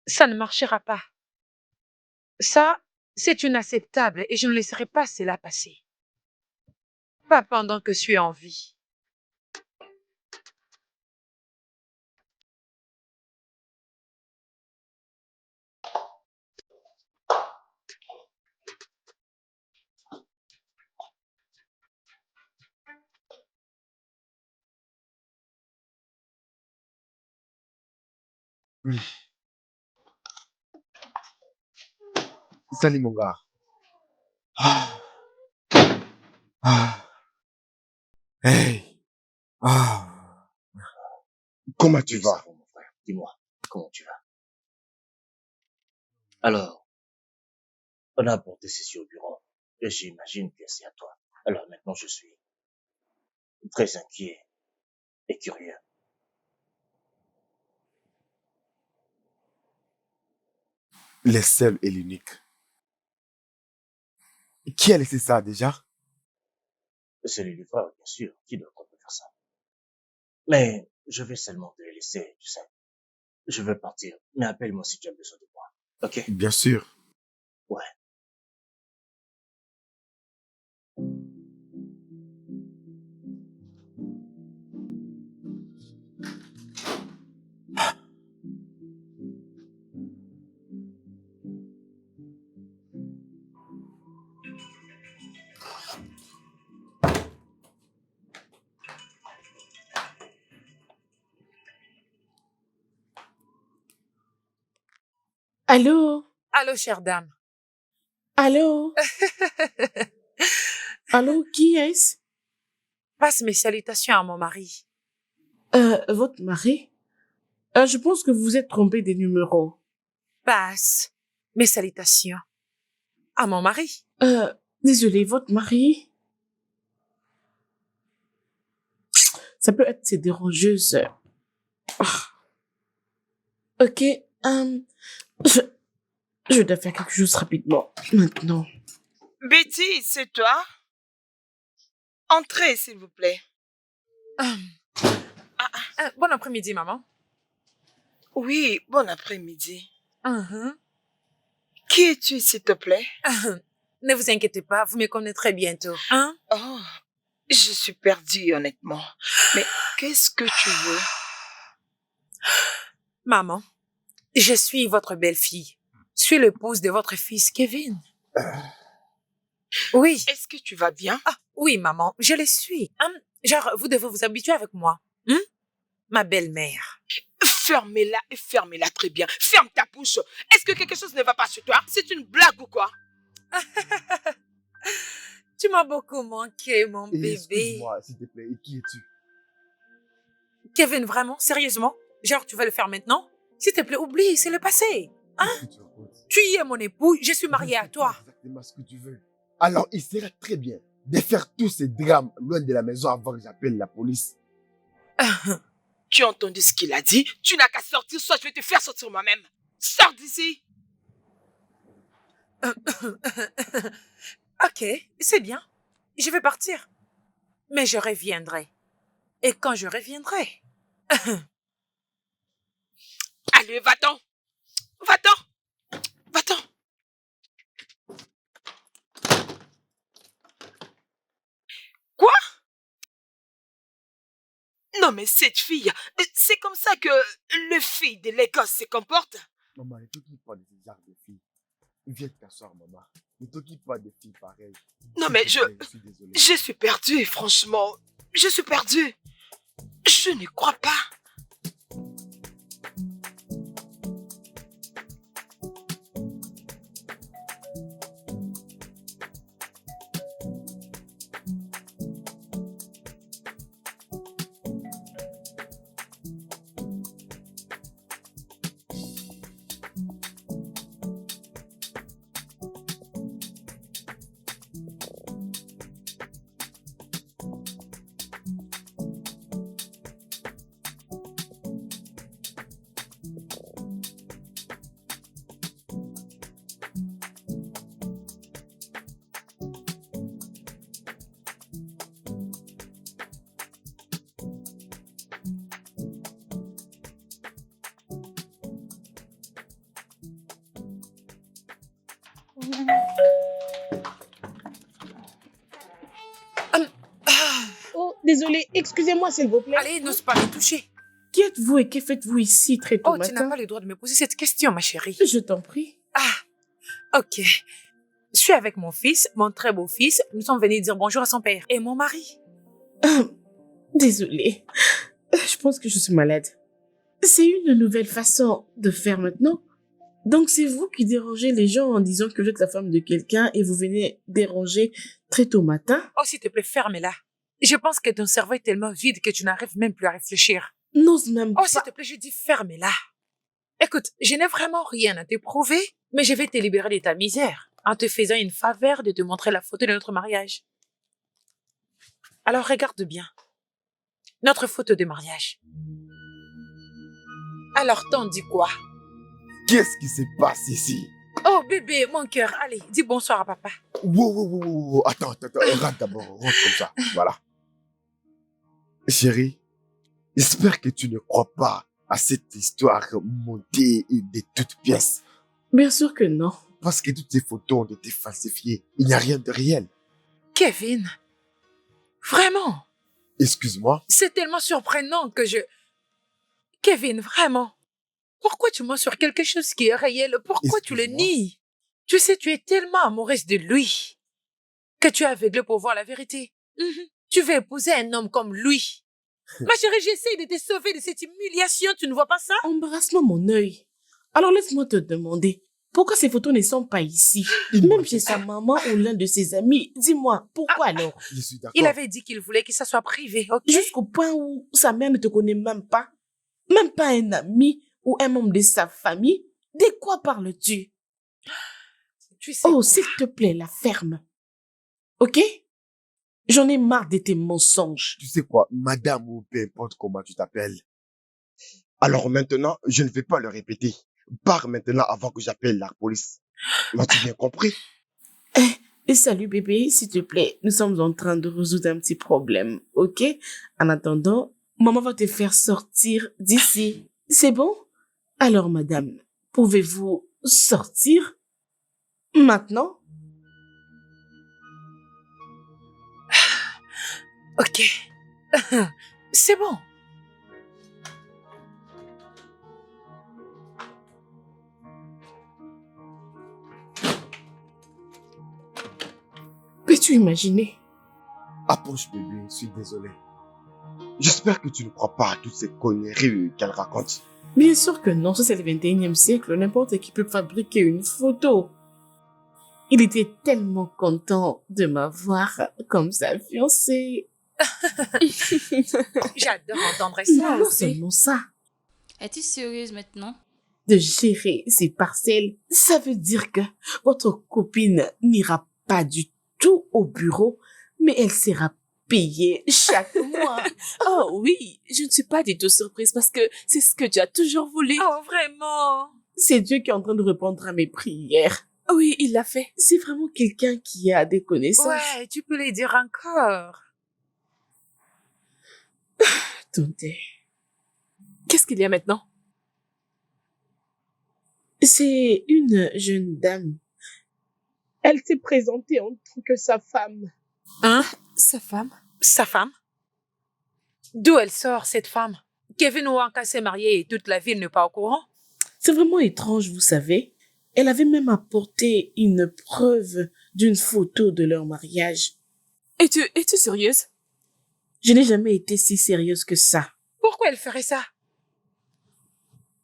Ça ne marchera pas. Ça, c'est inacceptable et je ne laisserai pas cela passer. Pas pendant que je suis en vie. Hmm. Salut mon gars. Ah, ah, hey, ah. Comment tu Oui, vas? ça va, mon frère. Dis-moi, comment tu vas? Alors, on a apporté ceci au bureau. Et j'imagine que c'est à toi. Alors maintenant, je suis très inquiet et curieux. Le seul et l'unique. Qui a laissé ça déjà? C'est le livreur, bien sûr, qui doit peut faire ça. Mais je vais seulement te laisser, tu sais. Je vais partir, mais appelle-moi si tu as besoin de moi. Ok? Bien sûr. Ouais. Allô? Allô, chère dame. Allô? Allô, qui est-ce? Passe mes salutations à mon mari. Votre mari? Je pense que vous vous êtes trompé des numéros. Passe mes salutations à mon mari. Désolé, votre mari? Ça peut être ces dérangeuses. Ah, ok, je, je dois faire quelque chose rapidement. Maintenant. Betty, c'est toi? Entrez, s'il vous plaît. Bon après-midi, maman. Oui, bon après-midi. Mhm. Qui es-tu, s'il te plaît? Ne vous inquiétez pas, vous me connaîtrez bientôt. Hein? Oh, je suis perdue, honnêtement. Mais qu'est-ce que tu veux? Maman, je suis votre belle-fille. Je suis l'épouse de votre fils, Kevin. Oui. Est-ce que tu vas bien? Ah, oui, maman, je le suis. Genre, vous devez vous habituer avec moi. Ma belle-mère. Fermez-la et fermez-la très bien. Ferme ta bouche. Est-ce que quelque chose ne va pas sur toi? C'est une blague ou quoi? Tu m'as beaucoup manqué, mon Et bébé. excuse-moi, s'il te plaît, et qui es-tu? Kevin, vraiment, sérieusement? Genre, tu vas le faire maintenant? S'il te plaît, oublie, c'est le passé. Hein? Qu'est-ce que tu racontes? Tu y es mon époux, je suis mariée à toi. Exactement ce que tu veux. Alors, il serait très bien de faire tous ces drames loin de la maison avant que j'appelle la police. Tu as entendu ce qu'il a dit? Tu n'as qu'à sortir, soit je vais te faire sortir moi-même. Sors d'ici! Ok, c'est bien. Je vais partir. Mais je reviendrai. Et quand je reviendrai... Allez, va-t'en! Va-t'en! Va-t'en! Quoi? Non, mais cette fille, c'est comme ça que le fille de l'Écosse se comporte? Maman, ne t'occupe pas de ces genres de filles. Viens t'asseoir, maman. Ne t'occupe pas de filles pareilles. Non, mais S'il te plaît, je suis désolé. je suis perdue, franchement. Je suis perdue. Je ne crois pas. Oh, désolé, excusez-moi s'il vous plaît. Allez, n'ose pas me toucher. Qui êtes-vous et que faites-vous ici très tôt Oh, tu n'as matin? pas le droit de me poser cette question, ma chérie. Je t'en prie. Ah, ok. Je suis avec mon fils, mon très beau fils. Nous sommes venus dire bonjour à son père. Et mon mari. Désolée. Je pense que je suis malade. C'est une nouvelle façon de faire maintenant. Donc c'est vous qui dérangez les gens en disant que vous êtes la femme de quelqu'un et vous venez déranger très tôt matin? Oh, s'il te plaît, ferme-la. Je pense que ton cerveau est tellement vide que tu n'arrives même plus à réfléchir. N'ose même Oh, pas. s'il te plaît, je dis ferme-la. Écoute, je n'ai vraiment rien à te prouver, mais je vais te libérer de ta misère en te faisant une faveur de te montrer la photo de notre mariage. Alors regarde bien. Notre photo de mariage. Alors t'en dis quoi? Qu'est-ce qui se passe ici? Oh bébé, mon cœur, allez, dis bonsoir à papa. Wow. Attends. Rentre d'abord. Rentre comme ça. Voilà. Chérie, j'espère que tu ne crois pas à cette histoire montée de toutes pièces. Bien sûr que non. Parce que toutes ces photos ont été falsifiées. Il n'y a rien de réel. Kevin, vraiment, Excuse-moi. c'est tellement surprenant que Kevin, vraiment, pourquoi tu mens sur quelque chose qui est réel? Pourquoi tu le Excuse-moi. nies? Tu sais, tu es tellement amoureuse de lui que tu es aveuglée pour voir la vérité. Tu veux épouser un homme comme lui. Ma chérie, j'essaie de te sauver de cette humiliation, tu ne vois pas ça? Embrasse-moi mon œil. Alors laisse-moi te demander, pourquoi ces photos ne sont pas ici? Il Même m'a- chez sa maman ou l'un de ses amis. Dis-moi, pourquoi alors? Je suis d'accord. Il avait dit qu'il voulait que ça soit privé, ok? Jusqu'au point où sa mère ne te connaît même pas. Même pas un ami ou un membre de sa famille. De quoi parles-tu? Tu sais Oh, quoi? s'il te plaît, la ferme. Ok? J'en ai marre de tes mensonges. Tu sais quoi, madame ou peu importe comment tu t'appelles. Alors maintenant, je ne vais pas le répéter. Pars maintenant avant que j'appelle la police. M'as-tu bien compris? Et salut bébé, s'il te plaît, nous sommes en train de résoudre un petit problème, ok? En attendant, maman va te faire sortir d'ici. C'est bon? Alors madame, pouvez-vous sortir? Maintenant? Ok. C'est bon. Peux-tu imaginer? Approche bébé, je suis désolé. J'espère que tu ne crois pas à toutes ces conneries qu'elle raconte. Bien sûr que non, ça c'est le 21e siècle, n'importe qui peut fabriquer une photo. Il était tellement content de m'avoir comme sa fiancée. J'adore entendre ça Non aussi. seulement ça, Es-tu sérieuse maintenant? de gérer ses parcelles, ça veut dire que votre copine n'ira pas du tout au bureau, mais elle sera payée chaque mois. Oh oui, je ne suis pas du tout surprise parce que c'est ce que tu as toujours voulu. Oh, vraiment? C'est Dieu qui est en train de répondre à mes prières. Oui, il l'a fait. C'est vraiment quelqu'un qui a des connaissances. Ouais, tu peux les dire encore. Attendez. Qu'est-ce qu'il y a maintenant? C'est une jeune dame. Elle s'est présentée en tant que sa femme. Hein? Sa femme? Sa femme? D'où elle sort, cette femme? Kevin Ouanka s'est marié et toute la ville n'est pas au courant? C'est vraiment étrange, vous savez. Elle avait même apporté une preuve d'une photo de leur mariage. Es-tu sérieuse? Je n'ai jamais été si sérieuse que ça. Pourquoi elle ferait ça?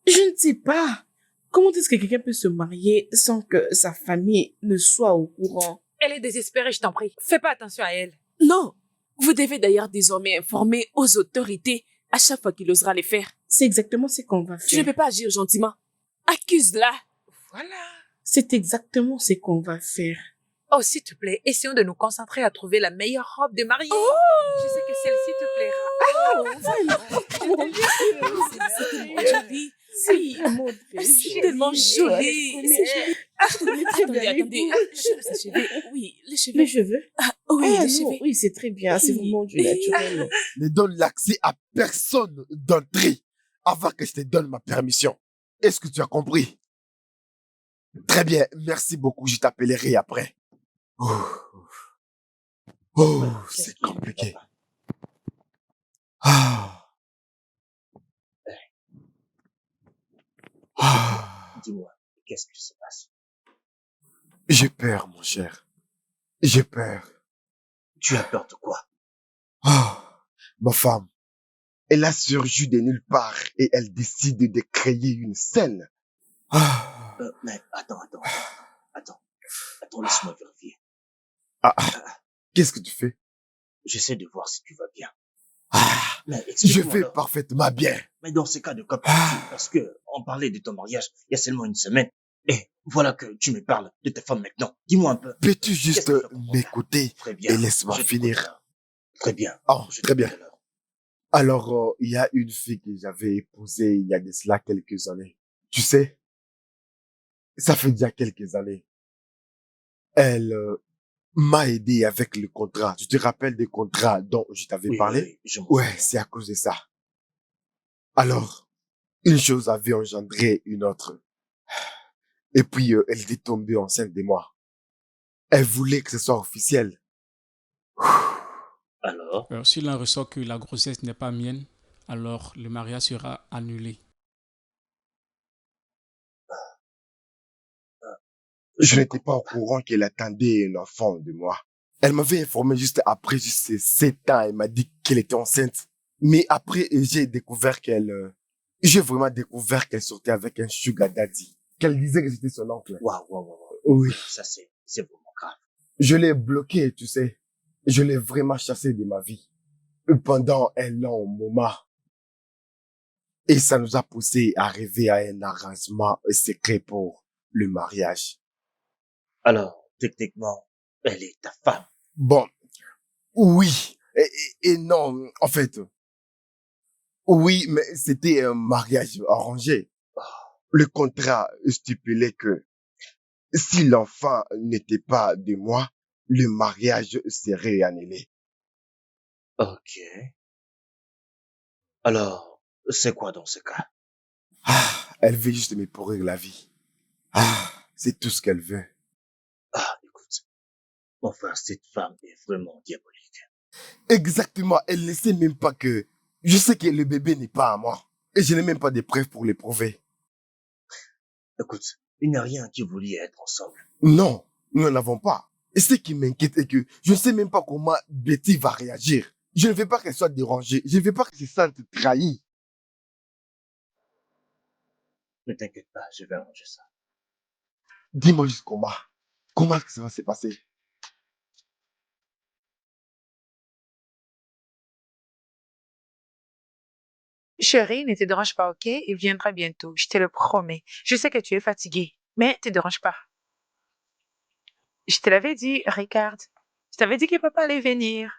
Je ne sais pas. Comment est-ce que quelqu'un peut se marier sans que sa famille ne soit au courant? Elle est désespérée, je t'en prie. Fais pas attention à elle. Non. Vous devez d'ailleurs désormais informer aux autorités à chaque fois qu'il osera les faire. C'est exactement ce qu'on va Tu ne faire. peux pas agir gentiment. Accuse-la. Voilà. C'est exactement ce qu'on va faire. Oh, s'il te plaît, essayons de nous concentrer à trouver la meilleure robe de mariée. Je sais que celle-ci te plaira. C'est tellement joli. Oui, c'est tellement joli. Attendez. Les cheveux. Oui, les cheveux. Les cheveux? Oui, Ah les non, cheveux. oui, c'est très bien. C'est vraiment du naturel. Ne donne l'accès à personne d'entrer avant que je te donne ma permission. Est-ce que tu as compris? Très bien, merci beaucoup, je t'appellerai après. Qu'est-ce C'est qu'il y a, compliqué. papa? Ah. Ah. Dis-moi, qu'est-ce qui se passe? J'ai peur, mon cher. J'ai peur. Tu as peur de quoi? Ah. Ma femme, elle a surgi de nulle part et elle décide de créer une scène. Ah. Mais attends, laisse-moi vérifier. Ah. Qu'est-ce que tu fais? J'essaie de voir si tu vas bien. Ah. Mais Je explique-moi vais alors. parfaitement bien. Mais dans ce cas de quoi parles-tu? Parce que on parlait de ton mariage il y a seulement une semaine. Et voilà que tu me parles de ta femme maintenant. Dis-moi un peu. Peux-tu Qu'est-ce juste que tu comprends? m'écouter Très bien. et laisse-moi Je t'écoute finir? alors. Très bien. Oh, Je très bien. t'écoute alors. Alors, il y a une fille que j'avais épousée il y a de cela quelques années. Tu sais, ça fait déjà quelques années. Elle m'a aidé avec le contrat. Tu te rappelles des contrats dont je t'avais parlé? Oui, je m'en Ouais, souviens. c'est à cause de ça. Alors, une chose avait engendré une autre. Et puis, elle était tombée enceinte de moi. Elle voulait que ce soit officiel. Alors, S'il en ressort que la grossesse n'est pas mienne, alors le mariage sera annulé. Je n'étais pas au courant qu'elle attendait un enfant de moi. Elle m'avait informé juste après juste 7 ans. Elle m'a dit qu'elle était enceinte. Mais après, j'ai vraiment découvert qu'elle sortait avec un sugar daddy. Qu'elle disait que c'était son oncle. waouh. Oui. Ça, c'est vraiment grave. Je l'ai bloqué, tu sais. Je l'ai vraiment chassé de ma vie. Pendant un long moment. Et ça nous a poussé à arriver à un arrangement secret pour le mariage. Alors, techniquement, elle est ta femme. Bon, oui et non, en fait. Oui, mais c'était un mariage arrangé. Le contrat stipulait que si l'enfant n'était pas de moi, le mariage serait annulé. Ok. Alors, c'est quoi dans ce cas? Ah, elle veut juste me pourrir la vie. Ah, c'est tout ce qu'elle veut. Ah, écoute. Enfin, cette femme est vraiment diabolique. Exactement, elle ne sait même pas que je sais que le bébé n'est pas à moi. Et je n'ai même pas de preuves pour le prouver. Écoute, il n'y a rien qui vous lie à être ensemble. Non, nous n'en avons pas. Et ce qui m'inquiète est que je ne sais même pas comment Betty va réagir. Je ne veux pas qu'elle soit dérangée. Je ne veux pas qu'elle se sente trahie. Ne t'inquiète pas, je vais arranger ça. Dis-moi juste comment est-ce que ça va se passer? Chérie, ne te dérange pas, ok? Il viendra bientôt, je te le promets. Je sais que tu es fatigué, mais ne te dérange pas. Je te l'avais dit, regarde. Je t'avais dit que papa allait venir.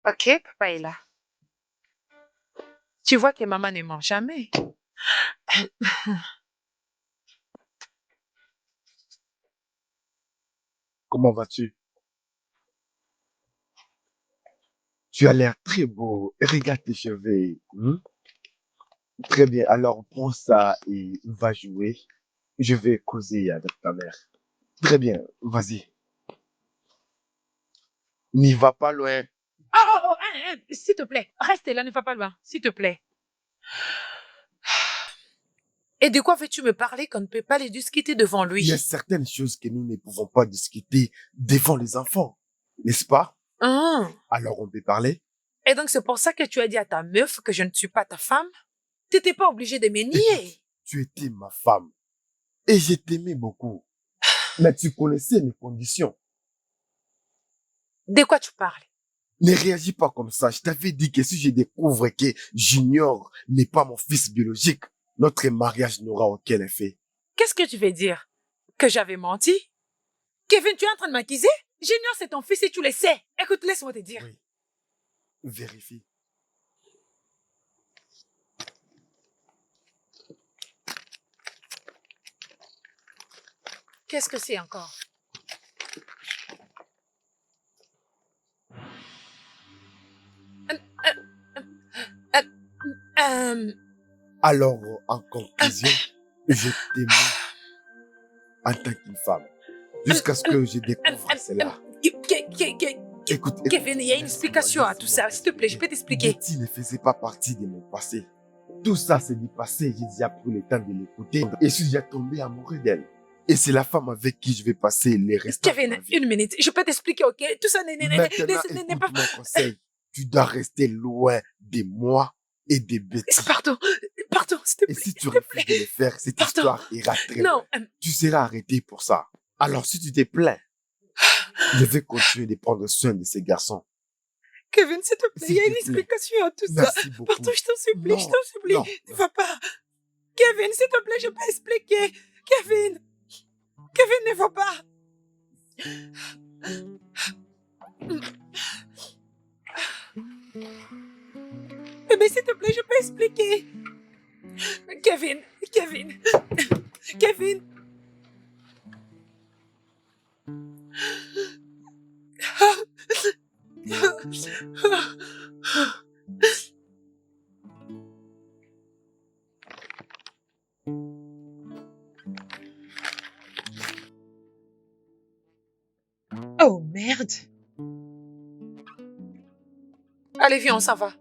Ok, papa est là. Tu vois que maman ne ment jamais. Comment vas-tu? Tu as l'air très beau. Regarde tes cheveux. Très bien. Alors, prends ça et va jouer. Je vais causer avec ta mère. Très bien. Vas-y. N'y va pas loin. S'il te plaît, reste là, ne va pas loin, s'il te plaît. Et de quoi veux-tu me parler qu'on ne peut pas les discuter devant lui? Il y a certaines choses que nous ne pouvons pas discuter devant les enfants. N'est-ce pas? Alors, on peut parler? Et donc, c'est pour ça que tu as dit à ta meuf que je ne suis pas ta femme? Tu n'étais pas obligé de me nier. Tu étais ma femme. Et je t'aimais beaucoup. Mais tu connaissais mes conditions. De quoi tu parles? Ne réagis pas comme ça. Je t'avais dit que si je découvre que Junior n'est pas mon fils biologique, notre mariage n'aura aucun effet. Qu'est-ce que tu veux dire? Que j'avais menti? Kevin, tu es en train de m'accuser? Junior, c'est ton fils et tu le sais. Écoute, laisse-moi te dire. Oui. Vérifie. Qu'est-ce que c'est encore? Alors, en conclusion, je t'aimais en tant qu'une femme. Jusqu'à ce que je découvre cela. Écoute, Kevin, il y a une explication à tout ça. S'il te plaît, je peux t'expliquer. Betty ne faisait pas partie de mon passé. Tout ça, c'est du passé. J'ai déjà pris le temps de l'écouter et je suis déjà tombé amoureux d'elle. Et c'est la femme avec qui je vais passer les restants de ma Kevin, vie. une minute. Je peux t'expliquer, ok? Tout ça Maintenant, écoute mon conseil. Tu dois rester loin de moi et de Betty. Pardon, s'il te plaît. Et si tu refuses de le faire, cette histoire ira très loin. Tu seras arrêté pour ça. Alors, si tu te plains, je vais continuer de prendre soin de ces garçons. Kevin, s'il te plaît, il y a une explication à tout ça. Merci beaucoup. Pardon, je t'en supplie, Non. Ne va pas. Kevin, s'il te plaît, je peux expliquer. Kevin, ne va pas. Bébé, s'il te plaît, je peux expliquer. Kevin. Oh merde. Allez, viens, on s'en va.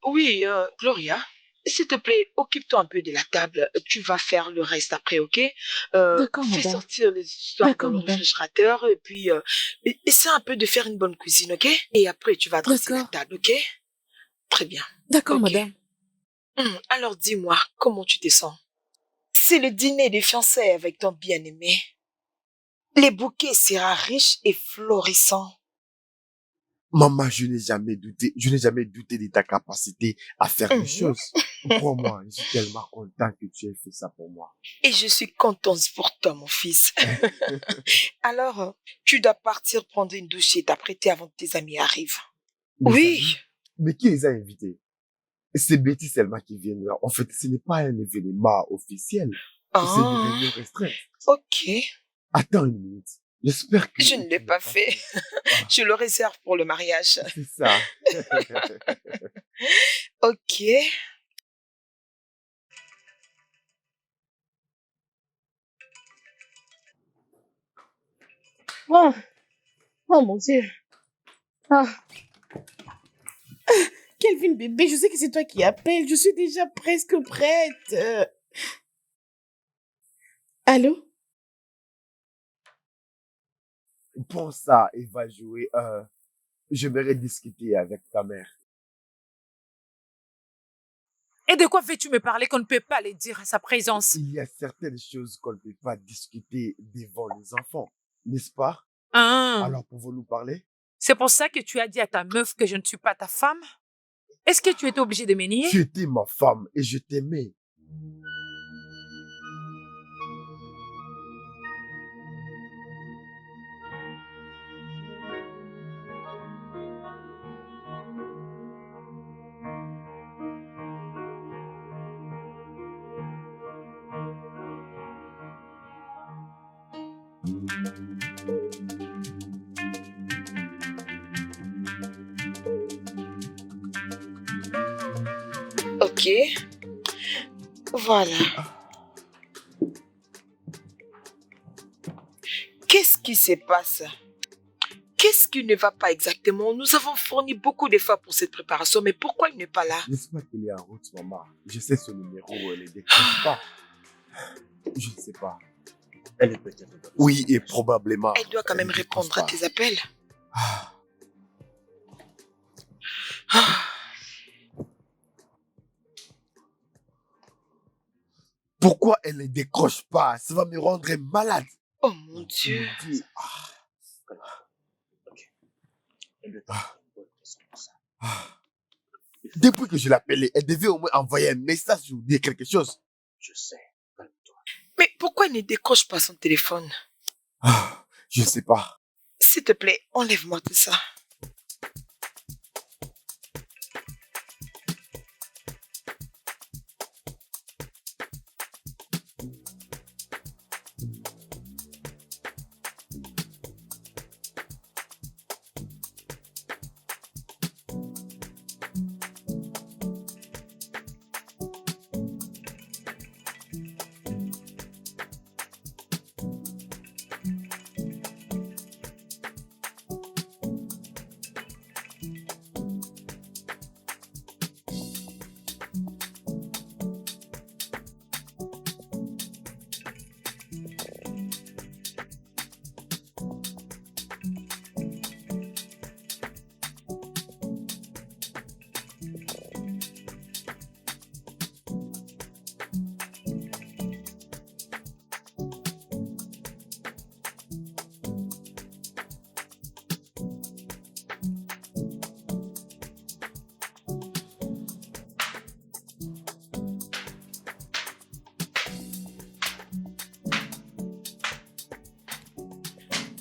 Oui, Gloria, s'il te plaît, occupe-toi un peu de la table. Tu vas faire le reste après, ok? D'accord, Fais madame. sortir les histoires dans D'accord, le madame. réfrigérateur et puis essaie un peu de faire une bonne cuisine, ok? Et après, tu vas dresser la D'accord. table, ok? Très bien. D'accord, Ok. madame. Alors dis-moi, comment tu te sens? C'est le dîner des fiançailles avec ton bien-aimé. Les bouquets sera riche et florissant. Maman, je n'ai jamais douté de ta capacité à faire des Mhm. choses. Crois-moi, je suis tellement content que tu aies fait ça pour moi. Et je suis contente pour toi, mon fils. Alors, tu dois partir prendre une douche et t'apprêter avant que tes amis arrivent. Mes Oui. amis, mais qui les a invités? C'est Betty seulement qui vient là. En fait, ce n'est pas un événement officiel. C'est une Ah, réunion restreinte. ok. Attends une minute. J'espère que Je ne l'ai tu n'as pas fait. Ah, Je le réserve pour le mariage. c'est ça. Ok. Oh, oh mon Dieu. Ah. Kelvin, bébé, je sais que c'est toi qui appelles. Je suis déjà presque prête. Allô? Pense ça et va jouer. J'aimerais discuter avec ta mère. Et de quoi veux-tu me parler qu'on ne peut pas le dire à sa présence? Il y a certaines choses qu'on ne peut pas discuter devant les enfants, n'est-ce pas? Hein? Alors, pouvons-nous parler? C'est pour ça que tu as dit à ta meuf que je ne suis pas ta femme? Est-ce que tu étais obligé de me nier? Tu étais ma femme et je t'aimais. Ok. Voilà. Qu'est-ce qui se passe? Qu'est-ce qui ne va pas exactement? Nous avons fourni beaucoup d'efforts pour cette préparation, mais pourquoi il n'est pas là? Laisse-moi qu'elle est en route, maman. Je sais son numéro, elle ne décroche pas. Je ne sais pas. Elle est peut-être dans Oui, et probablement. Elle doit quand même ne répondre décroche à pas. tes appels. Ah, Ah, pourquoi elle ne décroche pas? Ça va me rendre malade. oh mon Dieu. Mon Dieu. Elle doit être une bonne raison pour ça. Ah. Depuis que je l'appelais, elle devait au moins envoyer un message ou dire quelque chose. Je sais. Calme-toi. Mais pourquoi il ne décroche pas son téléphone? Ah, je ne sais pas. S'il te plaît, enlève-moi tout ça.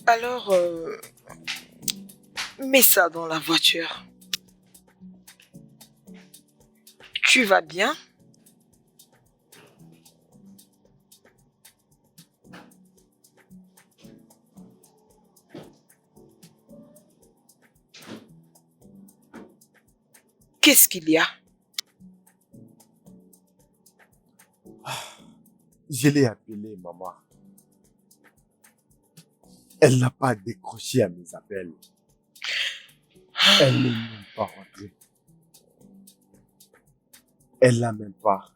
Alors, mets ça dans la voiture. Tu vas bien? Qu'est-ce qu'il y a? Je l'ai appelée, maman. Elle n'a pas décroché à mes appels. Elle n'est même pas rentrée. Elle n'a même pas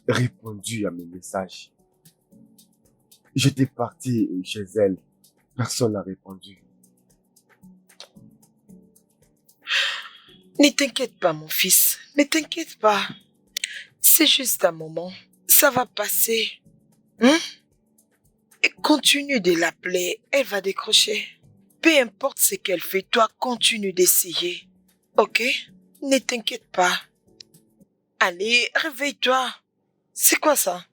répondu à mes messages. J'étais parti chez elle. Personne n'a répondu. Ne t'inquiète pas, mon fils. Ne t'inquiète pas. C'est juste un moment. Ça va passer. Hein? Et continue de l'appeler. Elle va décrocher. Peu importe ce qu'elle fait, toi, continue d'essayer. Ok? Ne t'inquiète pas. Allez, réveille-toi. C'est quoi ça?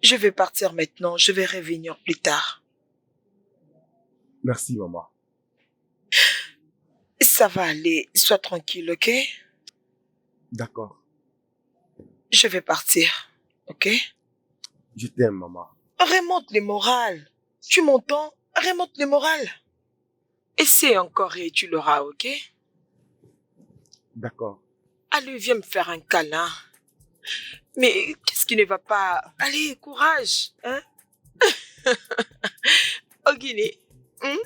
Je vais partir maintenant. Je vais revenir plus tard. Merci, maman. Ça va aller. Sois tranquille, ok? D'accord. Je vais partir. Ok? Je t'aime, maman. Remonte le moral. Tu m'entends? Remonte le moral. Essaie encore et tu l'auras, ok? D'accord. Allez, viens me faire un câlin. Mais qu'est-ce qui ne va pas? Allez, courage, hein? Ogini, hein?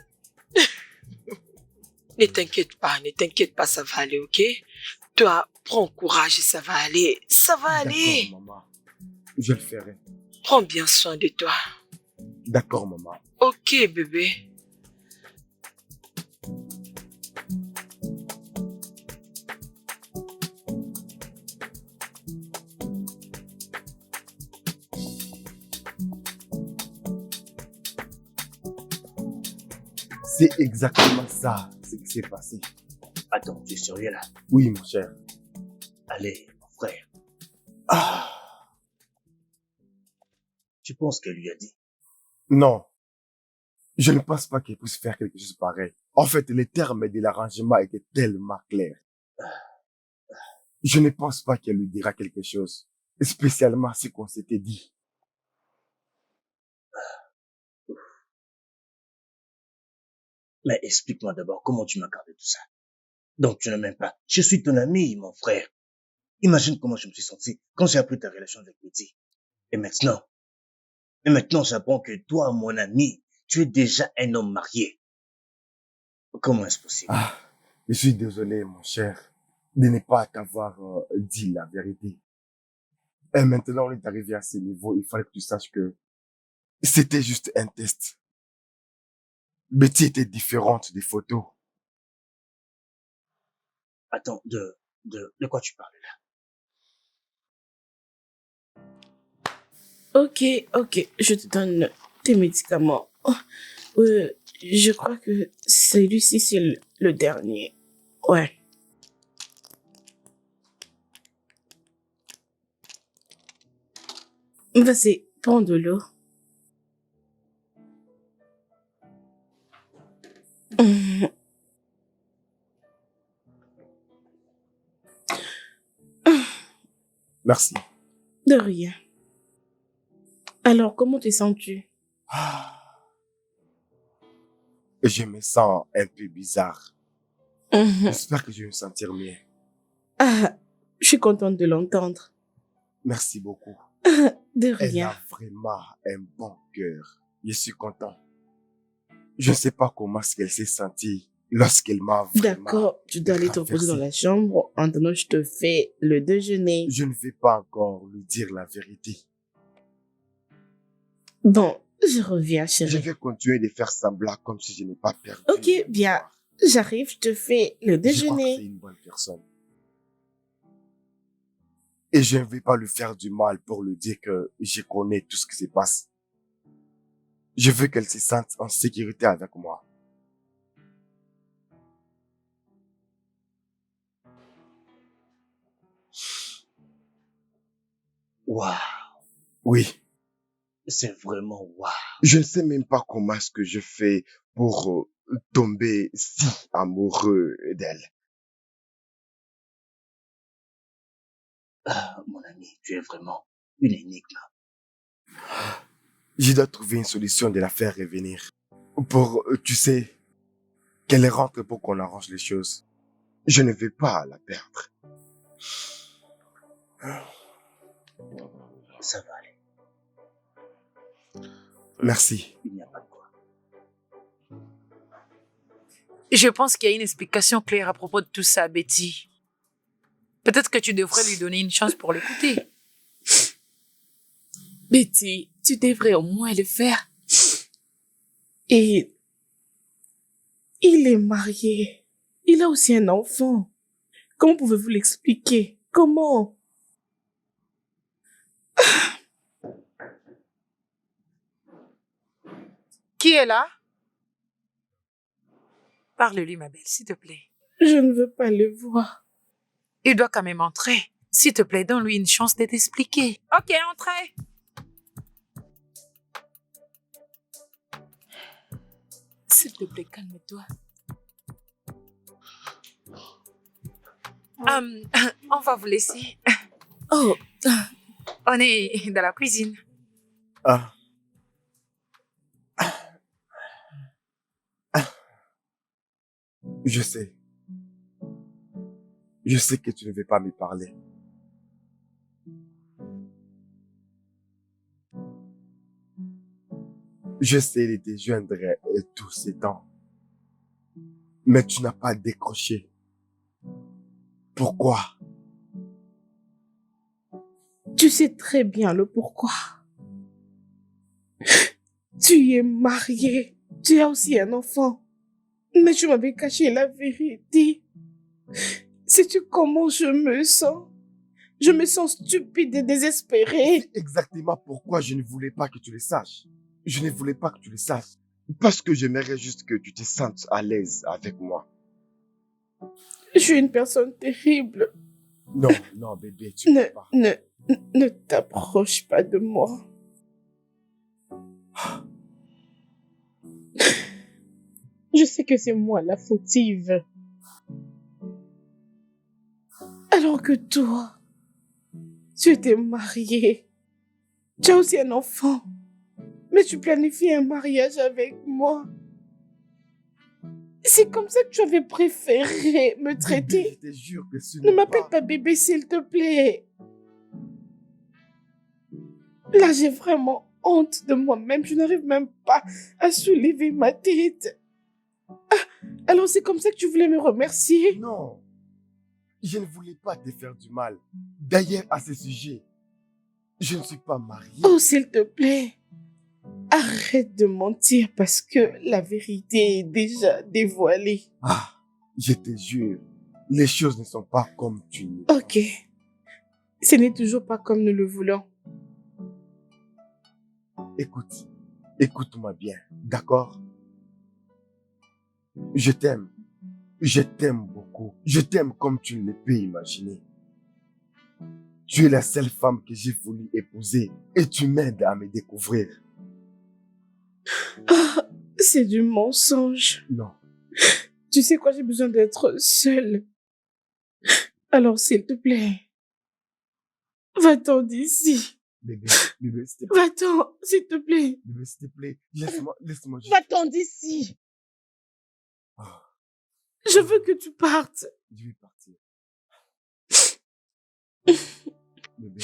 Ne t'inquiète pas, ça va aller, ok? Toi, prends courage et ça va aller. Ça va aller. D'accord, maman. Je le ferai. Prends bien soin de toi. D'accord, maman. Ok, bébé. C'est exactement ça, ce qui s'est passé. Attends, tu es sérieux là? Oui, mon cher. Allez, mon frère. Ah, Tu penses qu'elle lui a dit? non. Je ne pense pas qu'elle puisse faire quelque chose de pareil. En fait, les termes de l'arrangement étaient tellement clairs. Je ne pense pas qu'elle lui dira quelque chose. Spécialement ce qu'on s'était dit. Mais explique-moi d'abord comment tu m'as gardé tout ça. Donc tu ne m'aimes pas. Je suis ton ami, mon frère. Imagine comment je me suis senti quand j'ai appris ta relation avec Betty. Et maintenant j'apprends que toi, mon ami, tu es déjà un homme marié. Comment est-ce possible? Ah, je suis désolé, mon cher, de ne pas t'avoir dit la vérité. Et maintenant, on est arrivé à ce niveau, il fallait que tu saches que c'était juste un test. Betty était différente des photos. Attends, de quoi tu parles là? Ok, je te donne tes médicaments. Je crois que celui-ci, c'est le dernier. Ouais. Vas-y, prends de l'eau. Merci. De rien. Alors, comment te sens-tu? Ah, je me sens un peu bizarre. J'espère que je vais me sentir mieux. Ah, je suis contente de l'entendre. Merci beaucoup. De Elle rien. a vraiment un bon cœur. Je suis content. Je ne sais pas comment est-ce qu'elle s'est sentie lorsqu'elle m'a vraiment... D'accord, tu dois aller te reposer dans la chambre. En attendant, je te fais le déjeuner. Je ne vais pas encore lui dire la vérité. Bon, je reviens, Je chérie. vais continuer de faire semblant comme si je n'ai pas perdu. Ok, bien. J'arrive, je te fais le Je crois que c'est déjeuner. une bonne personne. Et je ne vais pas lui faire du mal pour lui dire que je connais tout ce qui se passe. Je veux qu'elle se sente en sécurité avec moi. Waouh, Oui, c'est vraiment waouh. je ne sais même pas comment est-ce que je fais pour tomber si amoureux d'elle. Ah, mon ami, tu es vraiment une énigme. Je dois trouver une solution de la faire revenir. Pour, tu sais, qu'elle rentre pour qu'on arrange les choses. Je ne veux pas la perdre. Ça va aller, Merci. il n'y a pas de quoi. Je pense qu'il y a une explication claire à propos de tout ça, Betty. Peut-être que tu devrais lui donner une chance pour l'écouter. Betty, tu devrais au moins le faire. Et il est marié. Il a aussi un enfant. Comment pouvez-vous l'expliquer? Comment? Qui est là? Parle-lui, ma belle, s'il te plaît. Je ne veux pas le voir. Il doit quand même entrer. S'il te plaît, donne-lui une chance de t'expliquer. Ok, entrez. S'il te plaît, calme-toi. On va vous laisser. Oh, On est dans la cuisine. Ah. Je sais. Je sais que tu ne veux pas me parler. J'essaie de te joindre tous ces temps. Mais tu n'as pas décroché. Pourquoi? tu sais très bien le pourquoi. Tu es marié. Tu as aussi un enfant. Mais tu m'avais caché la vérité. Sais-tu comment je me sens? Je me sens stupide et désespérée. C'est exactement pourquoi je ne voulais pas que tu le saches. Je ne voulais pas que tu le saches. Parce que j'aimerais juste que tu te sentes à l'aise avec moi. Je suis une personne terrible. Non, non, bébé, tu ne peux pas. Ne t'approche pas de moi. Je sais que c'est moi la fautive. Alors que toi, tu étais marié. Tu as aussi un enfant. Mais tu planifies un mariage avec moi. C'est comme ça que tu avais préféré me Bébé, traiter. je te jure que ce Ne n'est m'appelle pas bébé, s'il te plaît. Là, j'ai vraiment honte de moi-même. Je n'arrive même pas à soulever ma tête. Alors, c'est comme ça que tu voulais me remercier? Non, je ne voulais pas te faire du mal. D'ailleurs, à ce sujet, je ne suis pas marié. Oh, s'il te plaît. Arrête de mentir parce que la vérité est déjà dévoilée. Ah, je te jure, les choses ne sont pas comme tu le Ok. Ce n'est toujours pas comme nous le voulons. Écoute, écoute-moi bien, d'accord? Je t'aime. Je t'aime beaucoup. Je t'aime comme tu ne le peux imaginer. Tu es la seule femme que j'ai voulu épouser et tu m'aides à me découvrir. Ah, c'est du mensonge. Non, Tu sais quoi, j'ai besoin d'être seule. Alors, s'il te plaît, va-t'en d'ici. bébé, bébé, s'il te plaît, Va-t'en, s'il te plaît. bébé, s'il te plaît, laisse-moi juste. Va-t'en d'ici. Ah, Je veux que tu partes. je vais partir. Bébé.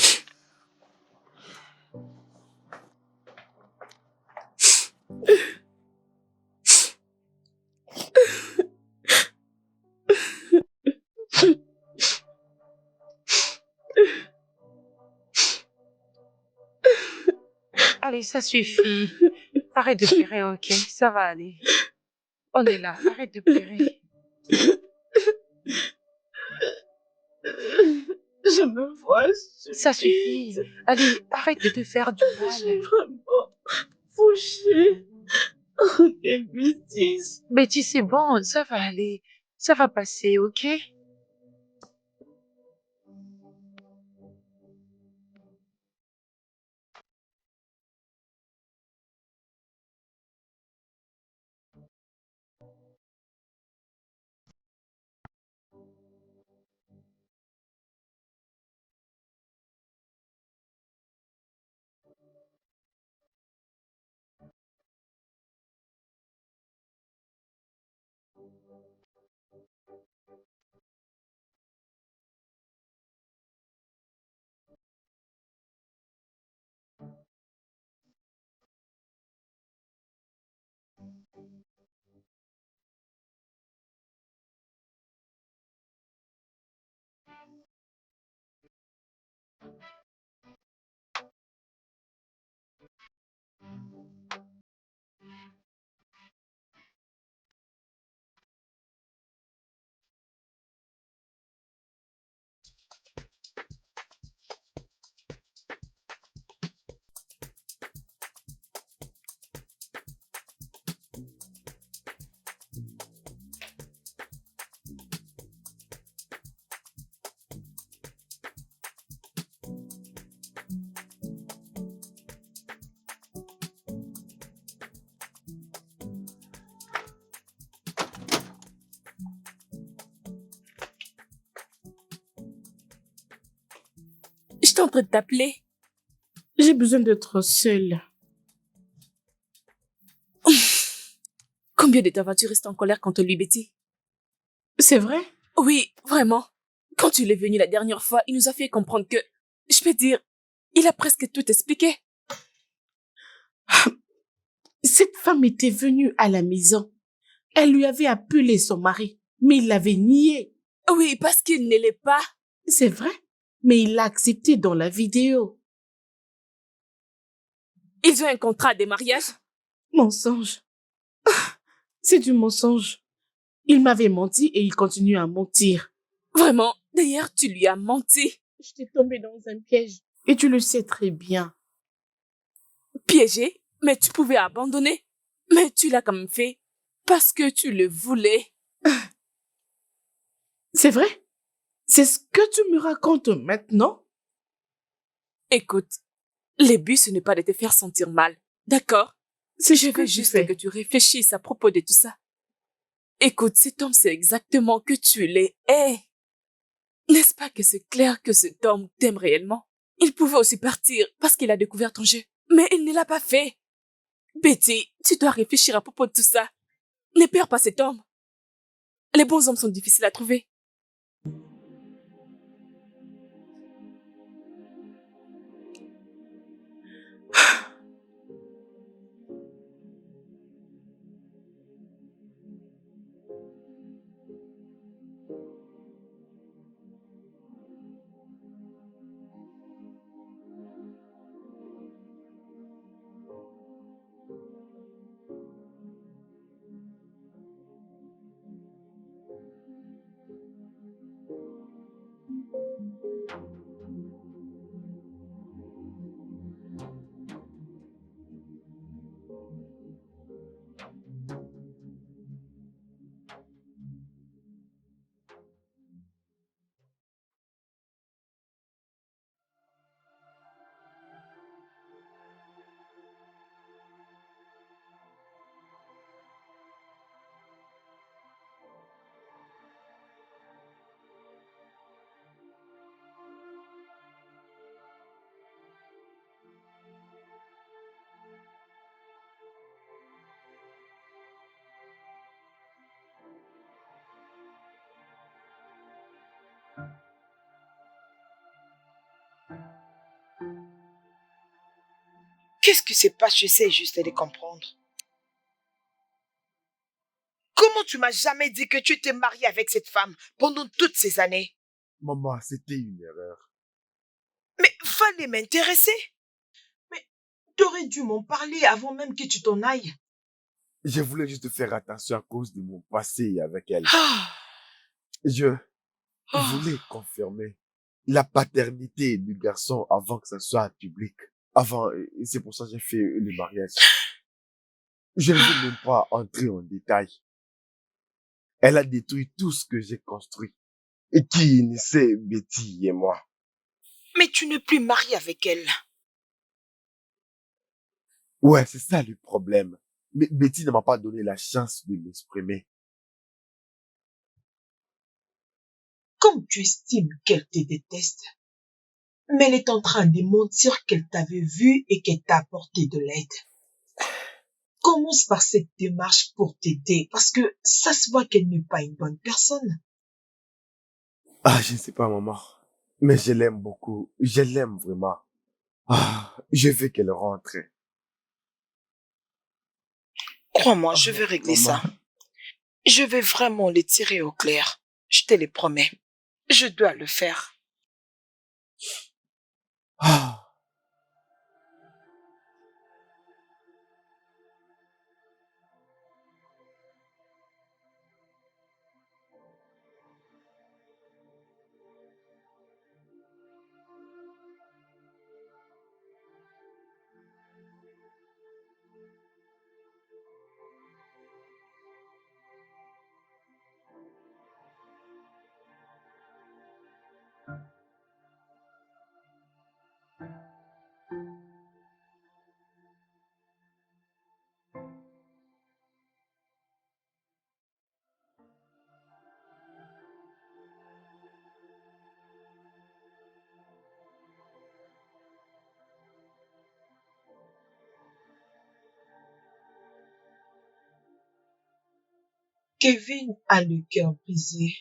Allez, ça suffit. Arrête de pleurer, ok? Ça va aller. On est là. Arrête de pleurer. Je me vois Ça suffit. Allez, arrête de te faire du J'ai mal. vraiment fauché. Oh, quelle bêtise. Betty, c'est bon. Ça va aller. Ça va passer, ok? J'étais en train de t'appeler. J'ai besoin d'être seule. Combien de ta voiture reste en colère contre lui, Betty? C'est vrai? Oui, vraiment. Quand il est venu la dernière fois, il nous a fait comprendre que, je peux dire, il a presque tout expliqué. Cette femme était venue à la maison. Elle lui avait appelé son mari, mais il l'avait nié. Oui, parce qu'il ne l'est pas. C'est vrai, mais il l'a accepté dans la vidéo. Ils ont un contrat de mariage. Mensonge. C'est du mensonge. Il m'avait menti et il continue à mentir. Vraiment, d'ailleurs, tu lui as menti. Je t'ai tombé dans un piège. Et tu le sais très bien. Piégé, mais tu pouvais abandonner. Mais tu l'as quand même fait parce que tu le voulais. C'est vrai? C'est ce que tu me racontes maintenant? Écoute, le but, ce n'est pas de te faire sentir mal, d'accord? C'est Je ce que veux tu juste fais. que tu réfléchisses à propos de tout ça. Écoute, cet homme sait exactement que tu les hais. N'est-ce pas que c'est clair que cet homme t'aime réellement? Il pouvait aussi partir parce qu'il a découvert ton jeu, mais il ne l'a pas fait. Betty, tu dois réfléchir à propos de tout ça. Ne perds pas cet homme. Les bons hommes sont difficiles à trouver. Qu'est-ce qui se passe? J'essaie juste de comprendre. Comment tu m'as jamais dit que tu étais marié avec cette femme pendant toutes ces années? Maman, c'était une erreur. Mais fallait m'intéresser. Mais t'aurais dû m'en parler avant même que tu t'en ailles. Je voulais juste faire attention à cause de mon passé avec elle. Ah, Je ah. voulais confirmer la paternité du garçon avant que ça soit public. Avant, et c'est pour ça que j'ai fait le mariage. Je ne veux même pas entrer en détail. Elle a détruit tout ce que j'ai construit. Et qui initiait Betty et moi. Mais tu n'es plus marié avec elle. Ouais, c'est ça le problème. Mais Betty ne m'a pas donné la chance de m'exprimer. Comme tu estimes qu'elle te déteste, mais elle est en train de mentir qu'elle t'avait vu et qu'elle t'a apporté de l'aide. Commence par cette démarche pour t'aider, parce que ça se voit qu'elle n'est pas une bonne personne. Ah, je ne sais pas, maman. Mais je l'aime beaucoup. Je l'aime vraiment. Ah, je veux qu'elle rentre. Crois-moi, je vais régler Maman. ça. Je vais vraiment les tirer au clair. Je te le promets. Je dois le faire. Ah. Kevin a le cœur brisé.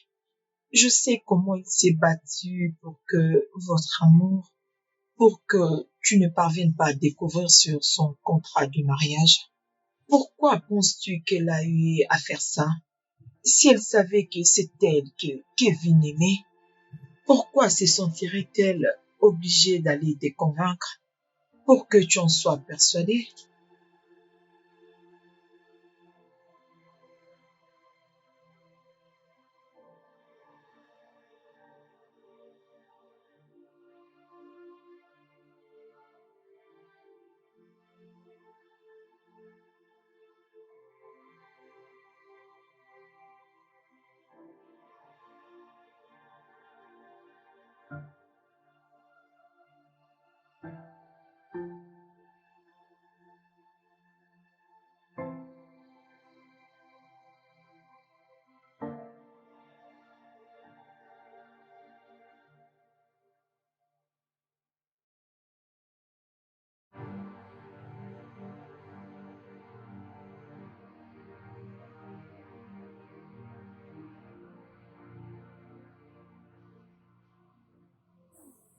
Je sais comment il s'est battu pour que votre amour, pour que tu ne parviennes pas à découvrir sur son contrat de mariage. Pourquoi penses-tu qu'elle a eu à faire ça? Si elle savait que c'est elle que Kevin aimait, pourquoi se sentirait-elle obligée d'aller te convaincre pour que tu en sois persuadé?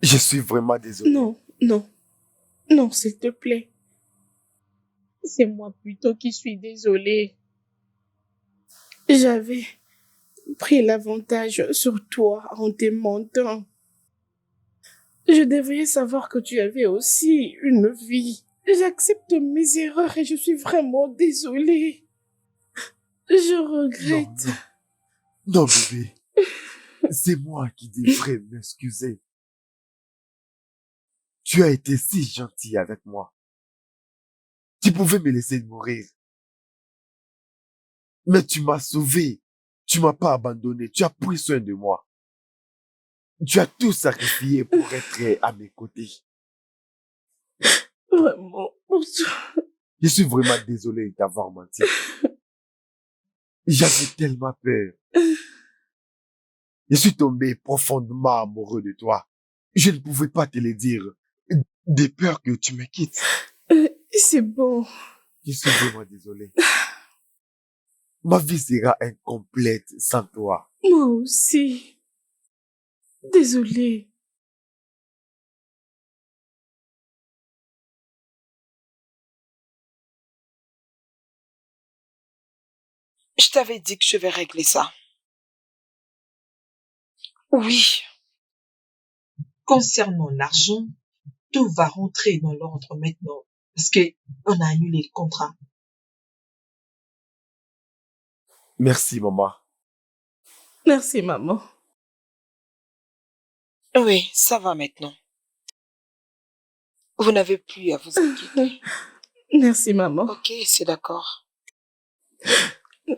Je suis vraiment désolé. Non, non, non, s'il te plaît. C'est moi plutôt qui suis désolée. J'avais pris l'avantage sur toi en te mentant. Je devrais savoir que tu avais aussi une vie. J'accepte mes erreurs et je suis vraiment désolée. Je regrette. Non, bébé. C'est moi qui devrais m'excuser. Tu as été si gentil avec moi. Tu pouvais me laisser mourir. Mais tu m'as sauvé. Tu m'as pas abandonné. Tu as pris soin de moi. Tu as tout sacrifié pour être à mes côtés. Vraiment. Je suis vraiment désolé d'avoir menti. J'avais tellement peur. Je suis tombé profondément amoureux de toi. Je ne pouvais pas te le dire. De peur que tu me quittes. C'est bon. Je suis vraiment désolé. Ma vie sera incomplète sans toi. Moi aussi. Désolée. Je t'avais dit que je vais régler ça. Oui. Concernant l'argent, tout va rentrer dans l'ordre maintenant parce que on a annulé le contrat. Merci, maman. Merci, maman. Oui, ça va maintenant. Vous n'avez plus à vous inquiéter. Merci, maman. Ok, c'est d'accord.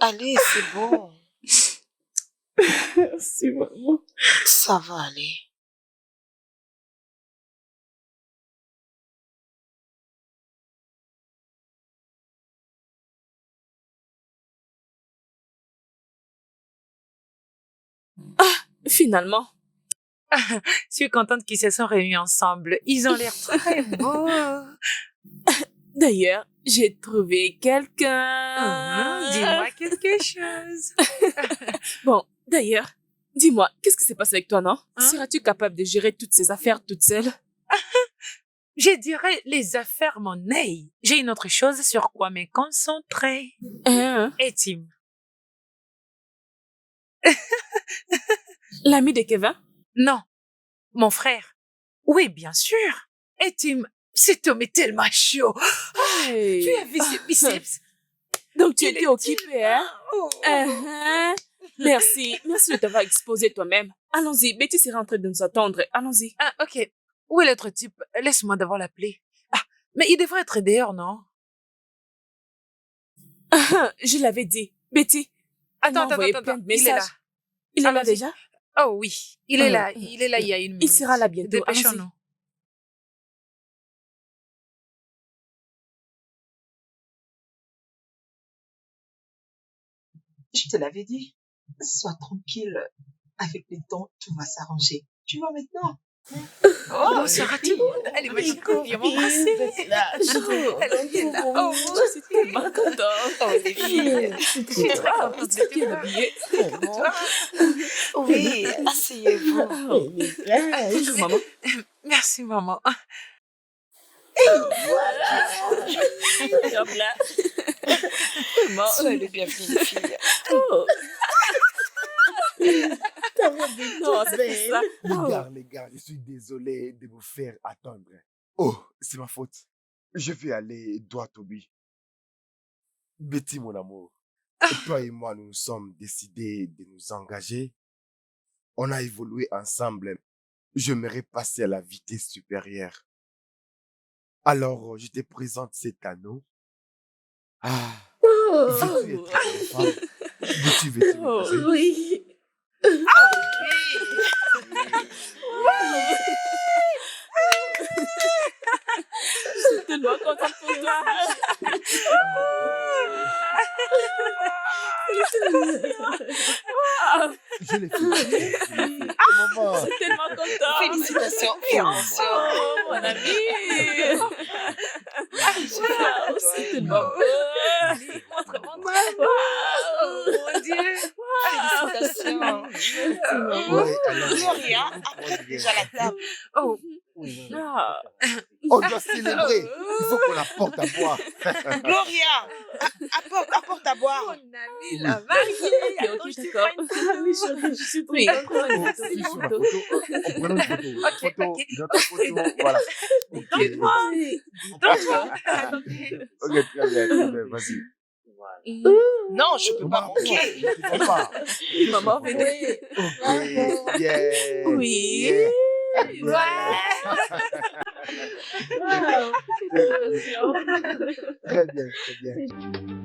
Allez, c'est bon. Merci, maman. Ça va aller. Finalement. Je suis contente qu'ils se sont réunis ensemble. Ils ont l'air très beaux. D'ailleurs, j'ai trouvé quelqu'un. Dis-moi quelque chose. Bon, d'ailleurs, dis-moi, qu'est-ce qui s'est passé avec toi, non? Seras-tu capable de gérer toutes ces affaires toute seule? Je dirais les affaires monnaie. J'ai une autre chose sur quoi me concentrer. Et Tim. L'ami de Kevin? Non, mon frère. Oui, bien sûr. Et Tim, cet homme est tellement chaud. Hey. Tu as vu ses biceps? Donc tu étais occupée, hein? Merci de t'avoir exposé toi-même. Allons-y, Betty sera en train de nous attendre. Allons-y. Ah, ok. Où est l'autre type? Laisse-moi d'abord l'appeler. Ah, mais il devrait être dehors, non? Je l'avais dit. Betty, Attends. il est là. Il est là déjà? Oh oui, il est là. Il est là il y a une minute. Il sera là bientôt. Dépêchons-nous. Je te l'avais dit. Sois tranquille. Avec le temps, tout va s'arranger. Tu vois maintenant? Bonsoir à tout le monde. Allez, magique, viens m'embrasser. Elle vient là. Oh, je suis tellement contente. Oh, les filles. Je suis très contente de bien habillée. Oui, asseyez-vous. Bonjour, maman. Merci, maman. Maman. Soyez les bienvenus, les filles. Non, c'est ça. Les gars, je suis désolé de vous faire attendre. Oh, c'est ma faute. Je vais aller droit au but. Betty, mon amour, toi et moi, nous nous sommes décidés de nous engager. On a évolué ensemble. J'aimerais passer à la vitesse supérieure. Alors, je te présente cet anneau. Ah, veux-tu être ma femme? Veux-tu m'épouser? Oui. Je suis tellement contente pour toi. Je l'ai fait. Maman. Je suis tellement contente. Félicitations. Oh, mon ami. Wow, c'est tellement beau. Allez, montre-moi. Oh, mon Dieu. Félicitations. Ouais, alors, Gloria, apprête déjà la table. Oh. Ah. on doit célébrer. Il faut qu'on apporte à boire. Gloria, apporte à boire. Mon ami, la mariée. Attends, je te prends une photo. Oui, chérie, je suis Oui, très prends une contente. photo, une Sur la photo. photo, on prend une photo. Une Ok, photo, ok. notre photo, voilà. Donne-moi. Donne-moi. Ok, très bien, vas-y. Voilà. Non, je peux pas manquer. Tu peux pas. Maman, venez. Ok, yeah. Oui. Yeah. Ouais. Très bien, très bien.